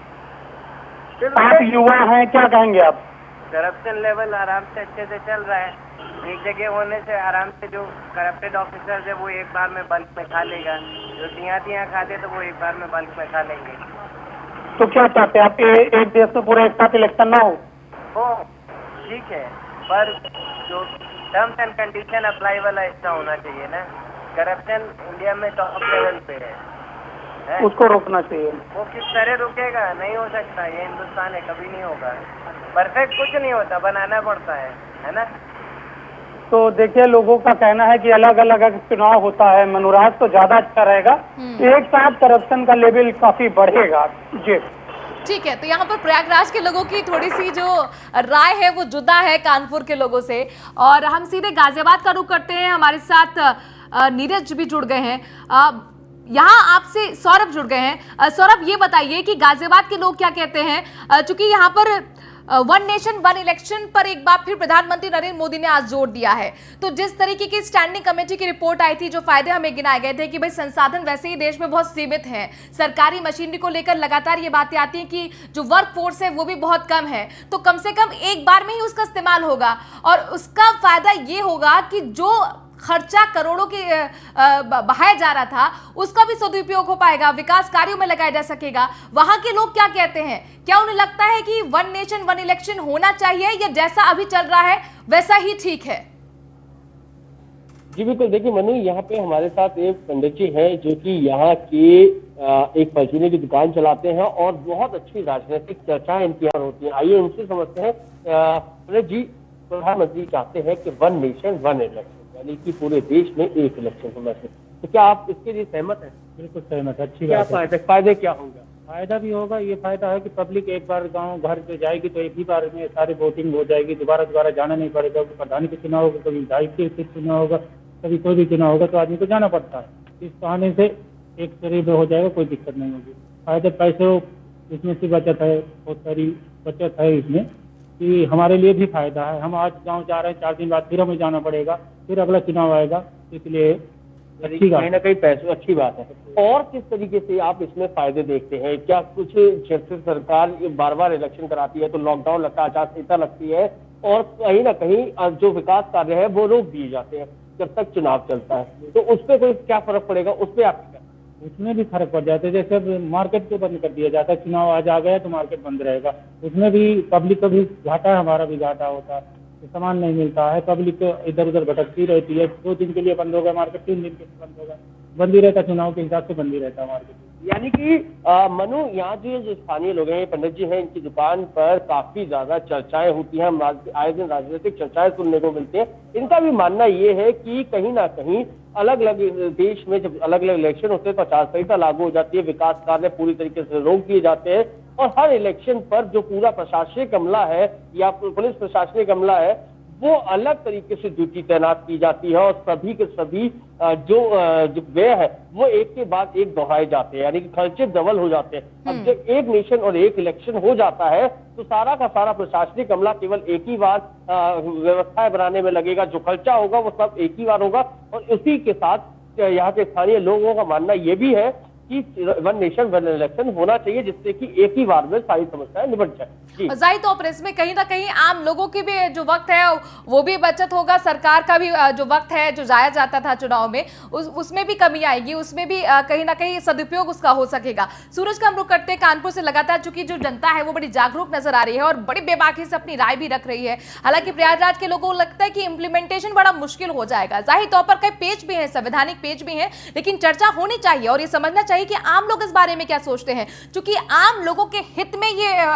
आप युवा हैं, क्या कहेंगे आप? करप्शन लेवल आराम से अच्छे से चल रहा है। एक जगह होने से आराम से जो करप्टेड ऑफिसर्स है वो एक बार में बल्क में खा लेगा, जो दिया खाते तो वो एक बार में बल्क में खा लेंगे। तो क्या चाहते हैं आप, एक देश में पूरा एक साथ इलेक्शन ना हो? ठीक है, पर जो टर्म्स एंड कंडीशन अप्लाई वाला ऐसा होना चाहिए ना। करप्शन इंडिया में टॉप लेवल पे है, उसको रोकना चाहिए। वो किस तरह रुकेगा? नहीं हो सकता, ये हिंदुस्तान है, कभी नहीं होगा। परफेक्ट कुछ नहीं होता, बनाना पड़ता है ना। तो देखिए, लोगों का कहना है कि अलग अलग अगर चुनाव होता है मनुराज तो ज्यादा अच्छा रहेगा, एक साथ करप्शन का लेवल काफी बढ़ेगा। जी ठीक है, तो यहाँ पर प्रयागराज के लोगों की थोड़ी सी जो राय है वो जुदा है कानपुर के लोगों से। और हम सीधे गाजियाबाद का रुख करते हैं, हमारे साथ नीरज भी जुड़ गए हैं, यहाँ आपसे सौरभ जुड़ गए हैं। सौरभ, ये बताइए कि गाजियाबाद के लोग क्या कहते हैं, चूंकि यहाँ पर वन नेशन वन इलेक्शन पर एक बार फिर प्रधानमंत्री नरेंद्र मोदी ने आज जोर दिया है। तो जिस तरीके की स्टैंडिंग कमेटी की रिपोर्ट आई थी, जो फायदे हमें गिनाए गए थे कि भाई संसाधन वैसे ही देश में बहुत सीमित हैं, सरकारी मशीनरी को लेकर लगातार ये बातें आती हैं कि जो वर्क फोर्स है वो भी बहुत कम है, तो कम से कम एक बार में ही उसका इस्तेमाल होगा और उसका फायदा ये होगा कि जो खर्चा करोड़ों के बहाया जा रहा था उसका भी सदुपयोग हो पाएगा, विकास कार्यों में लगाया जा सकेगा। वहां के लोग क्या कहते हैं? क्या उन्हें लगता है कि वन नेशन वन इलेक्शन होना चाहिए या जैसा अभी चल रहा है वैसा ही ठीक है? जी बिल्कुल, देखिए मनु, यहाँ पे हमारे साथ एक पंडित जी हैं जो कि यहाँ के एक परचूने की दुकान चलाते हैं और बहुत अच्छी राजनीतिक चर्चाएं इनकी यहाँ होती हैं। आइए उनसे समझते हैं। पंडित जी, प्रधानमंत्री चाहते हैं कि वन नेशन वन इलेक्शन, यानी कि पूरे देश में एक इलेक्शन होना चाहिए, तो क्या आप इसके लिए सहमत हैं? बिल्कुल सहमत, अच्छी क्या बात है। फायदे क्या होंगे? फायदा भी होगा, ये फायदा है कि पब्लिक एक बार गांव घर पे जाएगी तो एक ही बार में सारी वोटिंग हो जाएगी, दोबारा जाना नहीं पड़ेगा। प्रधानी का चुनाव होगा, कभी विधायक के चुनाव होगा, कभी कोई भी चुनाव होगा तो आदमी को जाना पड़ता है। इस बहाने से एक करीब हो जाएगा, कोई दिक्कत नहीं होगी। फायदे पैसे इसमें से बचत है, बहुत सारी बचत है इसमें, कि हमारे लिए भी फायदा है। हम आज गाँव जा रहे हैं, 4 दिन बाद फिर हमें जाना पड़ेगा, फिर अगला चुनाव आएगा, इसलिए कहीं ना कहीं पैसे अच्छी बात है। और किस तरीके से आप इसमें फायदे देखते हैं? क्या कुछ क्षेत्र सरकार बार बार इलेक्शन कराती है तो लॉकडाउन लगता है, आचार संहिता लगती है और कहीं ना कहीं जो विकास कार्य है वो रोक दिए जाते हैं जब तक चुनाव चलता है, तो उस पर कोई क्या फर्क पड़ेगा? उस पर आप क्या? उसमें भी फर्क पड़ जाता है। जैसे अब मार्केट को बंद कर दिया जाता है, चुनाव आज आ गया तो मार्केट बंद रहेगा, उसमें भी पब्लिक का भी घाटा है, हमारा भी घाटा होता है, सामान नहीं मिलता है, पब्लिक इधर उधर भटकती रहती है। 2 दिन के लिए बंद होगा मार्केट, 3 दिन के लिए बंद होगा, बंद ही रहता, चुनाव के हिसाब से बंद ही रहता है मार्केट। यानी कि मनु, यहाँ जो स्थानीय लोग हैं, पंडित जी हैं, इनकी दुकान पर काफी ज्यादा चर्चाएं होती हैं, आए दिन राजनीतिक चर्चाएं सुनने को मिलती हैं। इनका भी मानना ये है कि कहीं ना कहीं अलग अलग देश में जब अलग अलग इलेक्शन होते हैं तो आचार संहिता लागू हो जाती है, विकास कार्य पूरी तरीके से रोक दिए जाते हैं और हर इलेक्शन पर जो पूरा प्रशासनिक अमला है या पुलिस प्रशासनिक अमला है वो अलग तरीके से ड्यूटी तैनात की जाती है और सभी के सभी जो व्यय है वो एक के बाद एक दोहराए जाते हैं, यानी कि खर्चे डबल हो जाते हैं। अब जब एक नेशन और एक इलेक्शन हो जाता है तो सारा का सारा प्रशासनिक अमला केवल एक ही बार व्यवस्थाएं बनाने में लगेगा, जो खर्चा होगा वो सब एक ही बार होगा। और उसी के साथ यहाँ के स्थानीय लोगों का मानना ये भी है कि वन नेशन वन इलेक्शन होना चाहिए, जिससे कि एक ही बार में सारी समस्याएं निपट जाए। और जाहिर तौर पर इसमें कहीं ना कहीं आम लोगों की भी जो वक्त है वो भी बचत होगा, सरकार का भी जो वक्त है जो जाया जाता था चुनाव में उसमें भी कमी आएगी, उसमें भी कहीं ना कहीं सदुपयोग उसका हो सकेगा। सूरज का हम रुख करते हैं कानपुर से। लगातार चूंकि जो जनता है वो बड़ी जागरूक नजर आ रही है और बड़ी बेबाकी से अपनी राय भी रख रही है। हालांकि प्रयागराज के लोगों को लगता है कि इंप्लीमेंटेशन बड़ा मुश्किल हो जाएगा। जाहिर तौर पर कई पेज भी हैं, संवैधानिक पेज भी हैं, लेकिन चर्चा होनी चाहिए और ये समझना चाहिए कि आम लोग इस बारे में क्या सोचते हैं, क्योंकि आम लोगों के हित में ये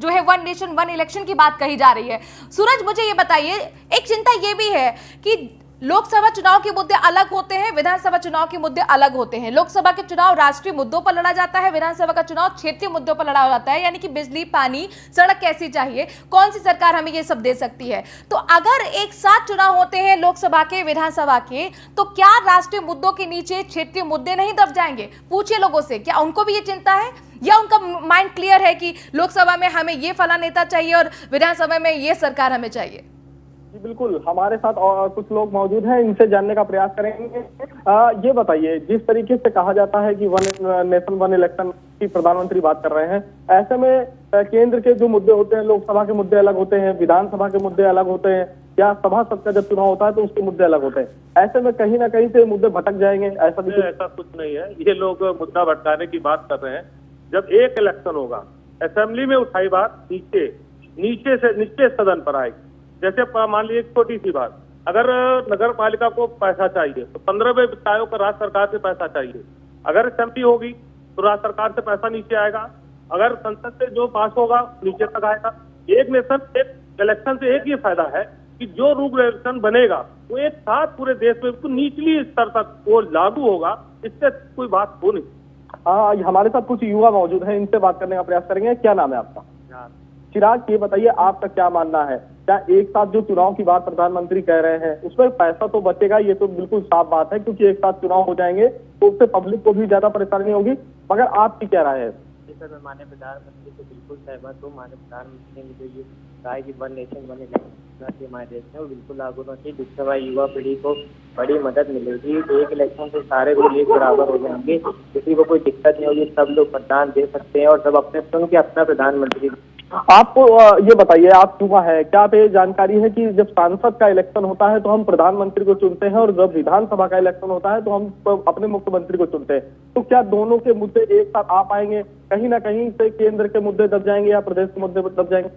जो है वन नेशन वन इलेक्शन की बात कही जा रही है। सूरज, मुझे ये बताइए, एक चिंता ये भी है कि लोकसभा चुनाव के मुद्दे अलग होते हैं, विधानसभा चुनाव के मुद्दे अलग होते हैं। लोकसभा के चुनाव राष्ट्रीय मुद्दों पर लड़ा जाता है, विधानसभा का चुनाव क्षेत्रीय मुद्दों पर लड़ा जाता है, यानी कि बिजली, पानी, सड़क कैसी चाहिए, कौन सी सरकार हमें ये सब दे सकती है। तो अगर एक साथ चुनाव होते हैं लोकसभा के, विधानसभा के, तो क्या राष्ट्रीय मुद्दों के नीचे क्षेत्रीय मुद्दे नहीं दब जाएंगे? पूछिए लोगों से, क्या उनको भी ये चिंता है या उनका माइंड क्लियर है कि लोकसभा में हमें ये फला नेता चाहिए और विधानसभा में ये सरकार हमें चाहिए? जी बिल्कुल, हमारे साथ और कुछ लोग मौजूद हैं, इनसे जानने का प्रयास करेंगे। ये बताइए, जिस तरीके से कहा जाता है कि वन नेशन वन इलेक्शन की प्रधानमंत्री बात कर रहे हैं, ऐसे में केंद्र के जो मुद्दे होते हैं, लोकसभा के मुद्दे अलग होते हैं, विधानसभा के मुद्दे अलग होते हैं, या सभासद का जब चुनाव होता है तो उसके मुद्दे अलग होते हैं। ऐसे में कहीं ना कहीं से मुद्दे भटक जाएंगे, ऐसा भी ऐसा कुछ नहीं है। ये लोग मुद्दा भटकाने की बात कर रहे हैं। जब एक इलेक्शन होगा, असेंबली में उठाई बात नीचे से नीचे सदन पर आएगी। जैसे मान लीजिए एक छोटी सी बात, अगर नगर पालिका को पैसा चाहिए तो 15वें वित्तायोग को राज्य सरकार से पैसा चाहिए। अगर असेंबली होगी तो राज्य सरकार से पैसा नीचे आएगा, अगर संसद से जो पास होगा नीचे तक आएगा। एक नेशन एक इलेक्शन से एक ही फायदा है कि जो रूल रेगुलेशन बनेगा वो एक साथ पूरे देश में निचली स्तर तक वो लागू होगा। इससे कोई बात हो नहीं। हमारे साथ कुछ युवा मौजूद हैं, इनसे बात करने का प्रयास करेंगे। क्या नाम है आपका? चिराग, ये बताइए आपका क्या मानना है, क्या एक साथ जो चुनाव की बात प्रधानमंत्री कह रहे हैं उसमें पैसा तो बचेगा, ये तो बिल्कुल साफ बात है, क्योंकि एक साथ चुनाव हो जाएंगे तो उससे पब्लिक को भी ज्यादा परेशानी होगी, मगर आपकी क्या राय है? सर, मैं माननीय प्रधानमंत्री से बिल्कुल सहमत हूँ। माननीय प्रधानमंत्री ने मुझे ये कहा है कि वन नेशन वन इलेक्शन हमारे देश में वो बिल्कुल लागू होना चाहिए, जिससे हमारी युवा पीढ़ी को बड़ी मदद मिलेगी। एक इलेक्शन से सारे लोग एक बराबर हो जाएंगे, किसी को कोई दिक्कत नहीं होगी, सब लोग मतदान दे सकते हैं और सब अपने स्वयं के अपना प्रधानमंत्री। आपको ये बताइए, आप युवा है, क्या आप ये जानकारी है कि जब सांसद का इलेक्शन होता है तो हम प्रधानमंत्री को चुनते हैं और जब विधानसभा का इलेक्शन होता है तो हम अपने मुख्यमंत्री को चुनते हैं, तो क्या दोनों के मुद्दे एक साथ आ पाएंगे? कहीं ना कहीं से केंद्र के मुद्दे दब जाएंगे या प्रदेश के मुद्दे दब जाएंगे?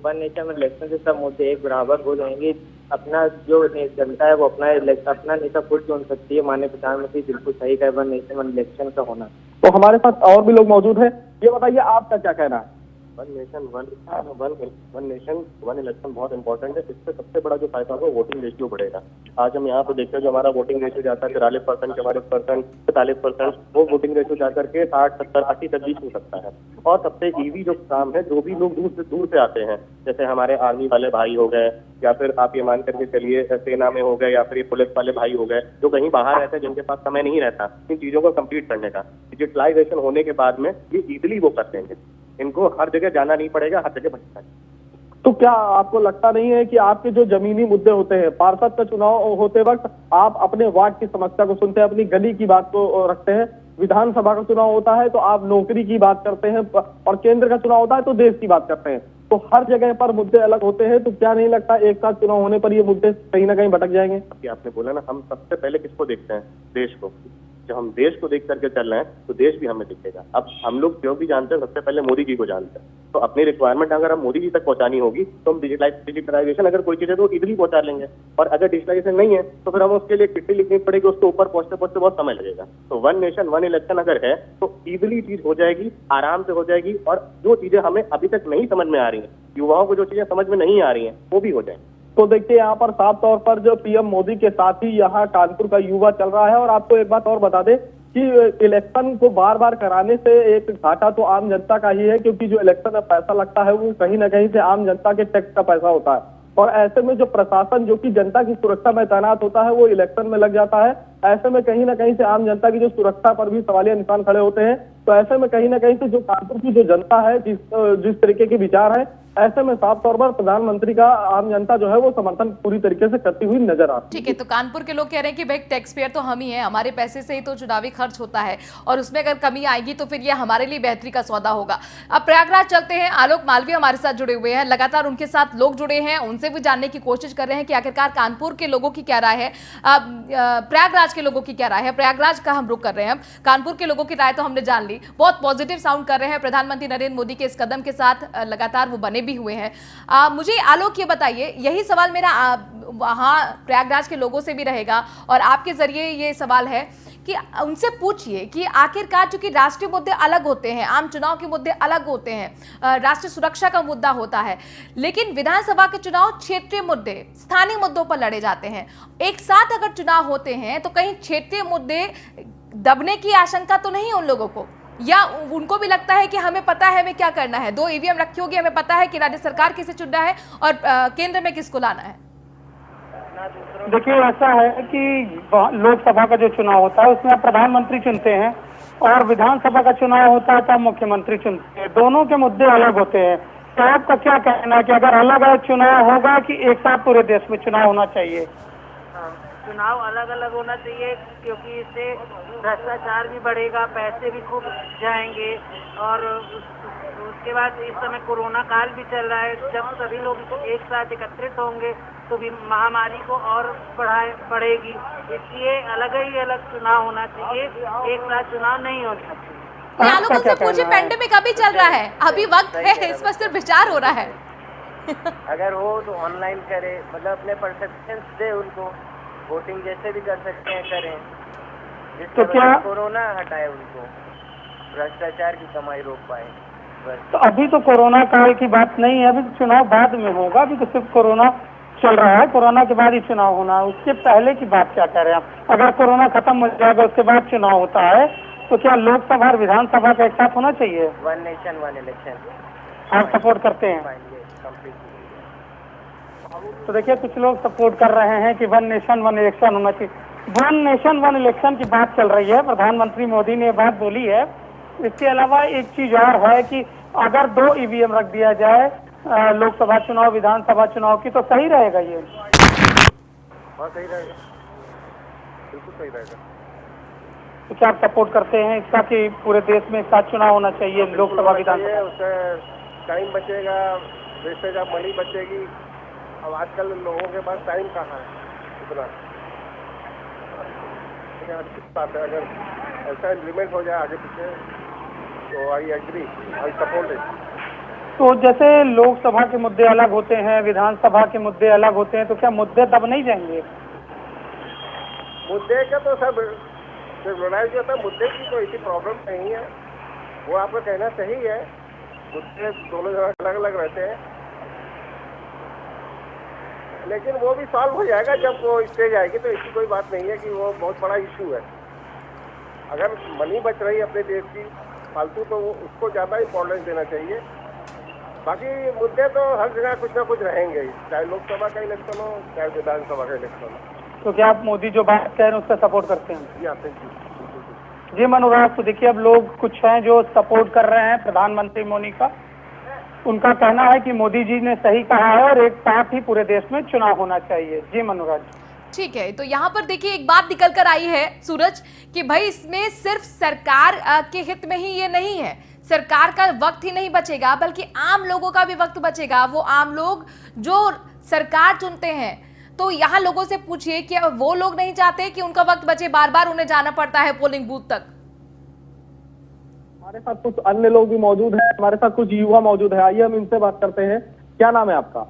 वन नेशन इलेक्शन से सब मुद्दे एक बराबर हो जाएंगे। अपना जो जनता है वो अपना नेता खुद चुन सकती है। माननीय प्रधानमंत्री बिल्कुल सही कहा, वन नेशन वन इलेक्शन का होना। तो हमारे साथ और भी लोग मौजूद हैं, ये बताइए आपका क्या कहना है? वन नेशन वन इलेक्शन बहुत इंपॉर्टेंट है। इससे सबसे बड़ा जो फायदा होगा वोटिंग रेशियो बढ़ेगा। आज हम यहाँ पे देखते हैं जो हमारा वोटिंग रेशियो जाता है 43%, 44%, 45%, वो वोटिंग रेशियो जाकर के 60, 70, 80 तक भी हो सकता है। और सबसे ईजी जो काम है, जो भी लोग दूर से आते हैं, जैसे हमारे आर्मी वाले भाई हो गए, या फिर आप ये मान करके चलिए सेना में हो गए, या फिर ये पुलिस वाले भाई हो गए, जो कहीं बाहर रहते हैं, जिनके पास समय नहीं रहता इन चीजों को कंप्लीट करने का, डिजिटलाइजेशन होने के बाद में ये इजिली वो कर देंगे। इनको हर जगह जाना नहीं पड़ेगा, हर जगह भटकना नहीं। तो क्या आपको लगता नहीं है कि आपके जो जमीनी मुद्दे होते हैं, पार्षद का चुनाव होते वक्त आप अपने वार्ड की समस्या को सुनते हैं, अपनी गली की बात को रखते हैं, विधानसभा का चुनाव होता है तो आप नौकरी की बात करते हैं, और केंद्र का चुनाव होता है तो देश की बात करते हैं, तो हर जगह पर मुद्दे अलग होते हैं, तो क्या नहीं लगता एक साथ चुनाव होने पर ये मुद्दे कहीं ना कहीं भटक जाएंगे? आपने बोला ना, हम सबसे पहले किसको देखते हैं? देश को। जब हम देश को देख करके चल रहे हैं तो देश भी हमें दिखेगा। अब हम लोग जो भी जानते हैं सबसे पहले मोदी जी को जानते हैं, तो अपनी रिक्वायरमेंट अगर हम मोदी जी तक पहुंचानी होगी तो हम डिजिटलाइजेशन अगर कोई चीज है तो इधर ही पहुंचा लेंगे, और अगर डिजिटलाइजेशन नहीं है तो फिर हम उसके लिए चिट्ठी लिखनी पड़ेगी, उसके ऊपर पहुंचते बहुत समय लगेगा। तो वन नेशन वन इलेक्शन अगर है तो इजिली चीज हो जाएगी, आराम से हो जाएगी, और जो चीजें हमें अभी तक नहीं समझ में आ रही है, युवाओं को जो चीजें समझ में नहीं आ रही है वो भी हो जाएंगी। तो देखिए, यहाँ पर साफ तौर पर जो पीएम मोदी के साथ ही यहाँ कानपुर का युवा चल रहा है। और आपको एक बात और बता दें कि इलेक्शन को बार बार कराने से एक घाटा तो आम जनता का ही है, क्योंकि जो इलेक्शन में पैसा लगता है वो कहीं ना कहीं से आम जनता के टैक्स का पैसा होता है, और ऐसे में जो प्रशासन जो कि जनता की सुरक्षा में तैनात होता है वो इलेक्शन में लग जाता है। ऐसे में कहीं ना कहीं से आम जनता की जो सुरक्षा पर भी सवालिया निशान खड़े होते हैं। तो ऐसे में कहीं ना कहीं से जो कानपुर की जो जनता है, जिस तरीके के विचार है, ऐसे में साफ तौर पर प्रधानमंत्री का आम जनता जो है वो समर्थन पूरी तरीके से करती हुई नजर आती है। ठीक है, तो कानपुर के लोग कह रहे हैं कि भाई टैक्स पेयर तो हम ही हैं, हमारे पैसे से ही तो चुनावी खर्च होता है और उसमें अगर कमी आएगी तो फिर ये हमारे लिए बेहतरी का सौदा होगा। अब प्रयागराज चलते हैं, आलोक मालवीय हमारे साथ जुड़े हुए हैं, लगातार उनके साथ लोग जुड़े हैं, उनसे भी जानने की कोशिश कर रहे हैं कि आखिरकार कानपुर के लोगों की क्या राय है, प्रयागराज के लोगों की क्या राय है। प्रयागराज का हम रुख कर रहे हैं, कानपुर के लोगों की राय तो हमने जान ली, बहुत पॉजिटिव साउंड कर रहे हैं प्रधानमंत्री नरेंद्र मोदी के इस कदम के साथ, लगातार वो बने भी हुए हैं। मुझे आलोक ये बताइए, यही सवाल मेरा वहाँ प्रयागराज के लोगों से भी रहेगा और आपके जरिए ये सवाल है कि उनसे पूछिए कि आखिरकार चूंकि राष्ट्रीय मुद्दे अलग होते हैं, आम चुनाव के मुद्दे अलग होते हैं, राष्ट्रीय सुरक्षा का मुद्दा होता है, लेकिन विधानसभा के चुनाव क्षेत्रीय मुद्दे, स्थानीय मुद्दों पर लड़े जाते हैं। एक साथ अगर चुनाव होते हैं तो कहीं क्षेत्रीय मुद्दे दबने की आशंका तो नहीं है उन लोगों को, या उनको भी लगता है कि हमें पता है हमें क्या करना है, 2 ईवीएम रखी होगी, हमें पता है कि राज्य सरकार किसे चुनना है और केंद्र में किसको लाना है? देखिए, ऐसा है कि लोकसभा का जो चुनाव होता है उसमें प्रधानमंत्री चुनते हैं और विधानसभा का चुनाव होता है तब मुख्यमंत्री चुनते हैं, दोनों के मुद्दे अलग होते हैं। तो आपका क्या कहना है कि अगर अलग अलग चुनाव होगा कि एक साथ पूरे देश में चुनाव होना चाहिए? चुनाव अलग अलग होना चाहिए क्योंकि इससे भ्रष्टाचार भी बढ़ेगा, पैसे भी खूब जाएंगे और उसके बाद इस समय कोरोना काल भी चल रहा है, जब सभी लोग एक साथ एकत्रित होंगे तो भी महामारी को और बढ़ेगी, इसलिए अलग ही अलग चुनाव होना चाहिए, एक साथ चुनाव नहीं होना चाहिए। आलोक उनसे पूछिए, पेंडेमिक अभी चल रहा है, अभी वक्त है, इस पर सिर्फ विचार हो रहा है। अगर हो तो ऑनलाइन करे, मतलब अपने परसेप्शन दे उनको, वोटिंग जैसे भी कर सकते हैं करें, तो क्या कोरोना हटाए उनको, भ्रष्टाचार की कमाई रोक पाए। तो अभी तो कोरोना काल की बात नहीं है, अभी तो चुनाव बाद में होगा, अभी तो सिर्फ कोरोना चल रहा है, कोरोना के बाद ही चुनाव होना है। उसके पहले की बात क्या कह रहे हैं आप? अगर कोरोना खत्म हो जाएगा उसके बाद चुनाव होता है तो क्या लोकसभा और विधानसभा का एक साथ होना चाहिए? 1 नेशन 1 इलेक्शन आप सपोर्ट करते हैं? तो देखिए, कुछ लोग सपोर्ट कर रहे हैं कि 1 नेशन 1 इलेक्शन होना चाहिए। 1 नेशन 1 इलेक्शन की बात चल रही है, प्रधानमंत्री मोदी ने बात बोली है। इसके अलावा एक चीज और है कि अगर 2 ईवीएम रख दिया जाए लोकसभा चुनाव विधानसभा चुनाव की तो सही रहेगा ये? हाँ, सही रहेगा, बिल्कुल सही रहेगा। तो क्या आप सपोर्ट करते हैं इसका कि पूरे देश में एक साथ चुनाव होना चाहिए, लोकसभा विधानसभा? उससे टाइम बचेगा, पैसे का मनी बचेगी। अब आजकल लोगों के पास टाइम कहाँ है इतना, अच्छी बात है। अगर ऐसा इम्प्लीमेंट हो जाए आगे पीछे तो I agree, I support it. तो जैसे लोकसभा के मुद्दे अलग होते हैं, विधानसभा के मुद्दे अलग होते हैं, तो क्या मुद्दे दब नहीं जाएंगे? मुद्दे का तो सब लड़ाई जो होता है, मुद्दे की तो ऐसी प्रॉब्लम नहीं है, वो आपका कहना सही है, मुद्दे दोनों जगह अलग अलग रहते हैं, लेकिन वो भी सॉल्व हो जाएगा जब वो स्टेज आएगी। तो ऐसी कोई बात नहीं है कि वो बहुत बड़ा इशू है। अगर मनी बच रही है अपने देश की फालतू तो उसको ज़्यादा इम्पोर्टेंस देना चाहिए। बाकी मुद्दे तो हर जगह कुछ ना कुछ रहेंगे ही, चाहे लोकसभा का इलेक्शन हो चाहे विधानसभा का इलेक्शन हो। तो क्या आप मोदी जो बात कह रहे हैं उससे सपोर्ट करते हैं? जी, थैंक यू। जी मनोराज, तो देखिए अब लोग कुछ हैं जो सपोर्ट कर रहे हैं प्रधानमंत्री मोदी का। उनका कहना है कि मोदी जी ने सही कहा है और एक साथ ही पूरे देश में चुनाव होना चाहिए। जी मनोराज। ठीक है, तो यहाँ पर देखिए एक बात निकल कर आई है सूरज कि भाई इसमें सिर्फ सरकार के हित में ही ये नहीं है, सरकार का वक्त ही नहीं बचेगा बल्कि आम लोगों का भी वक्त बचेगा। वो आम लोग जो सरकार चुनते हैं, तो यहाँ लोगों से पूछिए कि वो लोग नहीं चाहते कि उनका वक्त बचे, बार बार उन्हें जाना पड़ता है पोलिंग बूथ तक। हमारे साथ कुछ अन्य लोग भी मौजूद हैं, हमारे साथ कुछ युवा मौजूद है, आइए हम इनसे बात करते हैं। क्या नाम है आपका?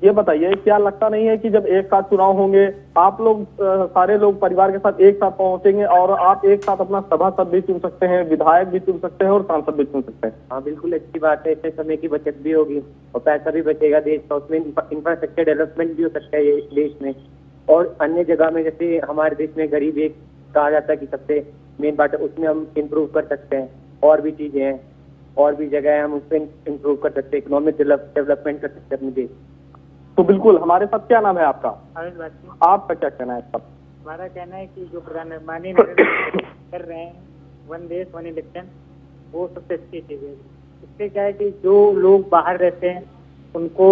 ये बताइए, क्या लगता नहीं है कि जब एक साथ चुनाव होंगे, आप लोग सारे लोग परिवार के साथ एक साथ पहुंचेंगे और आप एक साथ अपना सभासद भी चुन सकते हैं, विधायक भी चुन सकते हैं और सांसद भी चुन सकते हैं? हाँ, बिल्कुल अच्छी बात है, इससे समय की बचत भी होगी और पैसा भी बचेगा देश का, उसमें इंफ्रास्ट्रक्चर डेवलपमेंट भी हो सकता है ये देश में। और अन्य जगह में जैसे हमारे देश में गरीब एक कहा जाता है कि सबसे मेन बात है, उसमें हम इम्प्रूव कर सकते हैं। और भी चीजें हैं, और भी जगह है, हम उसमें इम्प्रूव कर सकते हैं, इकोनॉमिक डेवलपमेंट कर सकते हैं अपने देश। तो बिल्कुल, हमारे साथ क्या नाम है आपका? आपका क्या कहना है सब? हमारा कहना है कि जो प्रधानमंत्री नरेंद्र मोदी कर रहे हैं 1 देश 1 इलेक्शन, वो सबसे अच्छी चीज है। इससे क्या है कि जो लोग बाहर रहते हैं उनको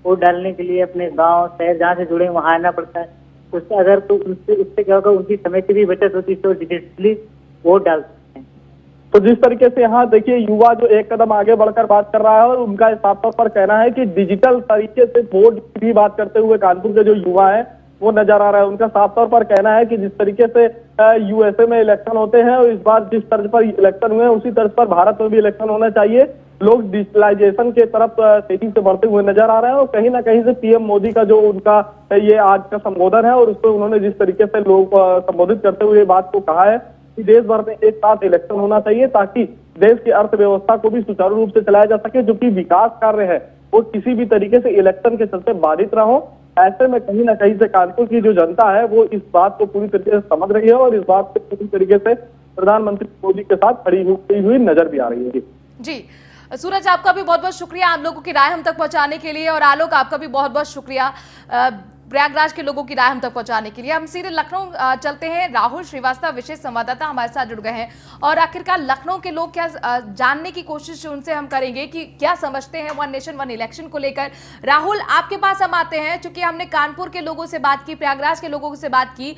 वोट डालने के लिए अपने गांव शहर जहाँ से जुड़े वहाँ आना पड़ता है। उससे अगर तो उससे क्या होगा, उनकी समय की भी बचत होती है, तो डिजिटली वोट डाल सकते हैं। तो जिस तरीके से यहाँ देखिए युवा जो एक कदम आगे बढ़कर बात कर रहा है और उनका साफ तौर पर कहना है कि डिजिटल तरीके से वोट की भी बात करते हुए कानपुर के जो युवा है वो नजर आ रहा है। उनका साफ तौर पर कहना है कि जिस तरीके से यूएसए में इलेक्शन होते हैं और इस बार जिस तर्ज पर इलेक्शन हुए उसी तर्ज पर भारत में भी इलेक्शन होना चाहिए। लोग डिजिटलाइजेशन के तरफ तेजी से बढ़ते हुए नजर आ रहे हैं और कहीं ना कहीं से पीएम मोदी का जो उनका ये आज का संबोधन है और उसमें उन्होंने जिस तरीके से लोग संबोधित करते हुए बात को कहा है कि देश भर में एक साथ इलेक्शन होना चाहिए ताकि देश की अर्थव्यवस्था को भी सुचारू रूप से चलाया जा सके। जो कि विकास कार्य है वो किसी भी तरीके से इलेक्शन के चलते बाधित ना हो। ऐसे में कहीं ना कहीं से कानपुर की जो जनता है वो इस बात को पूरी तरीके से समझ रही है और इस बात को पूरी तरीके से प्रधानमंत्री मोदी के साथ खड़ी हुई नजर भी आ रही है। जी सूरज, आपका भी बहुत बहुत शुक्रिया आप लोगों की राय हम तक पहुंचाने के लिए, और आलोक आपका भी बहुत बहुत शुक्रिया प्रयागराज के लोगों की राय हम तक पहुंचाने के लिए। हम सीधे लखनऊ चलते हैं। राहुल श्रीवास्तव विशेष संवाददाता हमारे साथ जुड़ गए हैं और आखिरकार लखनऊ के लोग क्या जानने की कोशिश उनसे हम करेंगे कि क्या समझते हैं वन नेशन वन इलेक्शन को लेकर। राहुल, आपके पास हम आते हैं, चूंकि हमने कानपुर के लोगों से बात की, प्रयागराज के लोगों से बात की,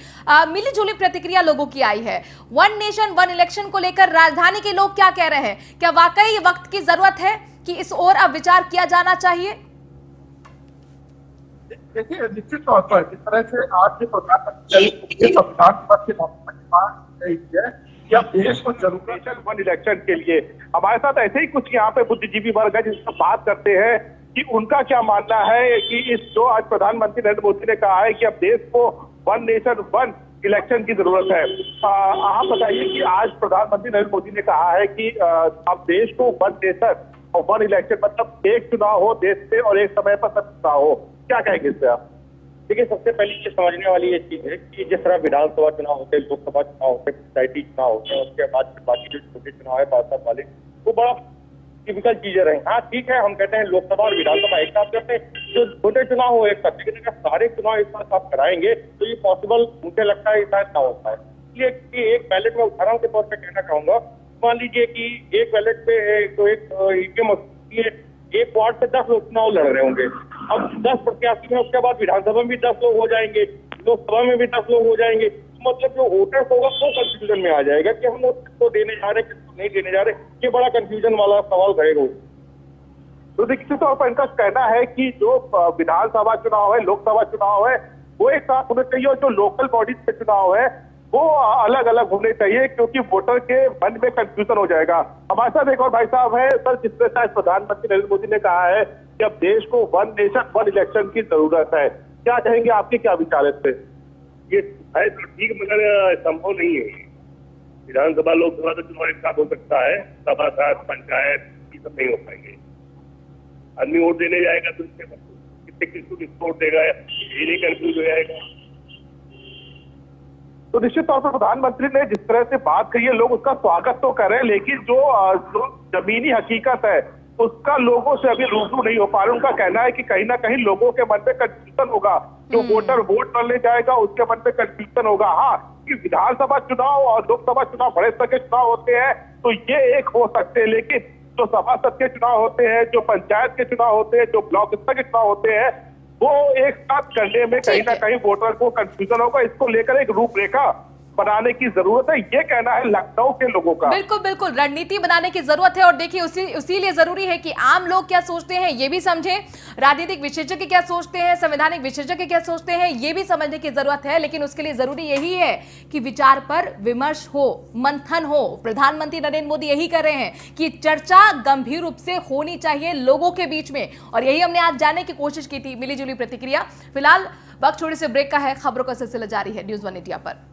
मिली जुली प्रतिक्रिया लोगों की आई है। वन नेशन वन इलेक्शन को लेकर राजधानी के लोग क्या कह रहे हैं? क्या वाकई वक्त की जरूरत है कि इस ओर अब विचार किया जाना चाहिए? देखिए, निश्चित तौर पर जिस तरह से आज के प्रधानमंत्री संविधान दिवस के मौके पर है कि अब देश को जरूरत है वन इलेक्शन के लिए। हमारे साथ ऐसे ही कुछ यहाँ पे बुद्धिजीवी वर्ग है जिससे बात करते हैं कि उनका क्या मानना है कि इस जो आज प्रधानमंत्री नरेंद्र मोदी ने कहा है कि अब देश को वन नेशन वन इलेक्शन की जरूरत है। आप बताइए कि आज प्रधानमंत्री नरेंद्र मोदी ने कहा है कि अब देश को वन नेशन और वन इलेक्शन, मतलब एक चुनाव हो देश से और एक समय पर सब चुनाव हो, क्या कहेंगे इस पे आप? देखिए, सबसे पहले ये समझने वाली ये चीज है कि जिस तरह विधानसभा चुनाव होते हैं, लोकसभा चुनाव होते हैं, पंचायती चुनाव होते हैं, उसके बाद बाकी जो छोटे चुनाव है पार्षद वाले, वो बड़ा टिपिकल चीजें रहे। हाँ ठीक है, हम कहते हैं लोकसभा और विधानसभा एक साथ करते हैं, जो छोटे चुनाव हो एक साथ, लेकिन अगर सारे चुनाव एक साथ आप कराएंगे तो ये पॉसिबल मुझे लगता है शायद ना हो पाए। इसलिए एक बैलेट में उदाहरण के तौर पर कहना चाहूंगा, मान लीजिए कि एक बैलेट पे तो एक वार्ड से 10 लोग चुनाव लड़ रहे होंगे। अब 10 प्रत्याशी हैं, उसके बाद विधानसभा में भी 10 लोग हो जाएंगे, लोकसभा में भी 10 लोग हो जाएंगे। मतलब जो वोटर्स होगा वो कंफ्यूजन में आ जाएगा कि हम किसको देने जा रहे हैं, किसको नहीं देने जा रहे। ये बड़ा कंफ्यूजन वाला सवाल रहेगा। तो निश्चित तौर पर इनका कहना है कि जो विधानसभा चुनाव है, लोकसभा चुनाव है, वो एक साथ होने चाहिए और जो लोकल बॉडीज के चुनाव है वो अलग अलग होने चाहिए, क्योंकि वोटर के मन में कंफ्यूजन हो जाएगा। हमारे साथ एक और भाई साहब है सर, जिसमें शायद प्रधानमंत्री नरेंद्र मोदी ने कहा है कि अब देश को वन नेशन वन इलेक्शन की जरूरत है। क्या कहेंगे, आपके क्या विचार है इस पे? ये है तो ठीक, मगर संभव नहीं है। विधानसभा लोकसभा तो चुनाव एक साथ हो सकता है, सभासद पंचायत ये सब नहीं हो पाएंगे। आदमी वोट देने जाएगा तो किसको वोट देगा ये नहीं कंफ्यूज हो जाएगा। तो निश्चित तौर पर प्रधानमंत्री ने जिस तरह से बात कही है लोग उसका स्वागत तो कर रहे हैं, लेकिन जो जमीनी हकीकत है उसका लोगों से अभी रूबरू नहीं हो पा रहे। उनका कहना है कि कहीं ना कहीं लोगों के मन में कंफ्यूजन होगा, जो वोटर वोट करने जाएगा उसके मन में कंफ्यूजन होगा। हाँ, कि विधानसभा चुनाव और लोकसभा चुनाव बड़े स्तर के चुनाव होते हैं तो ये एक हो सकते हैं, लेकिन जो सभासद के चुनाव होते हैं, जो पंचायत के चुनाव होते हैं, जो ब्लॉक स्तर के चुनाव होते हैं, वो एक साथ करने में कहीं ना कहीं वोटर को कंफ्यूजन होगा। इसको लेकर एक रूपरेखा बनाने की जरूरत है, ये कहना है लखनऊ के लोगों का। बिल्कुल बिल्कुल, रणनीति बनाने की जरूरत है। और देखिए उसीलिए जरूरी है कि आम लोग क्या सोचते हैं ये भी समझें, राजनीतिक विशेषज्ञ क्या सोचते हैं, संवैधानिक विशेषज्ञ क्या सोचते हैं ये भी समझने की जरूरत है। लेकिन उसके लिए जरूरी यही है कि विचार पर विमर्श हो, मंथन हो। प्रधानमंत्री नरेंद्र मोदी यही कर रहे हैं कि चर्चा गंभीर रूप से होनी चाहिए लोगों के बीच में, और यही हमने आज जानने की कोशिश की थी, मिली जुली प्रतिक्रिया। फिलहाल वक्त थोड़ी से ब्रेक का है, खबरों का सिलसिला जारी है न्यूज़ 1 इंडिया पर।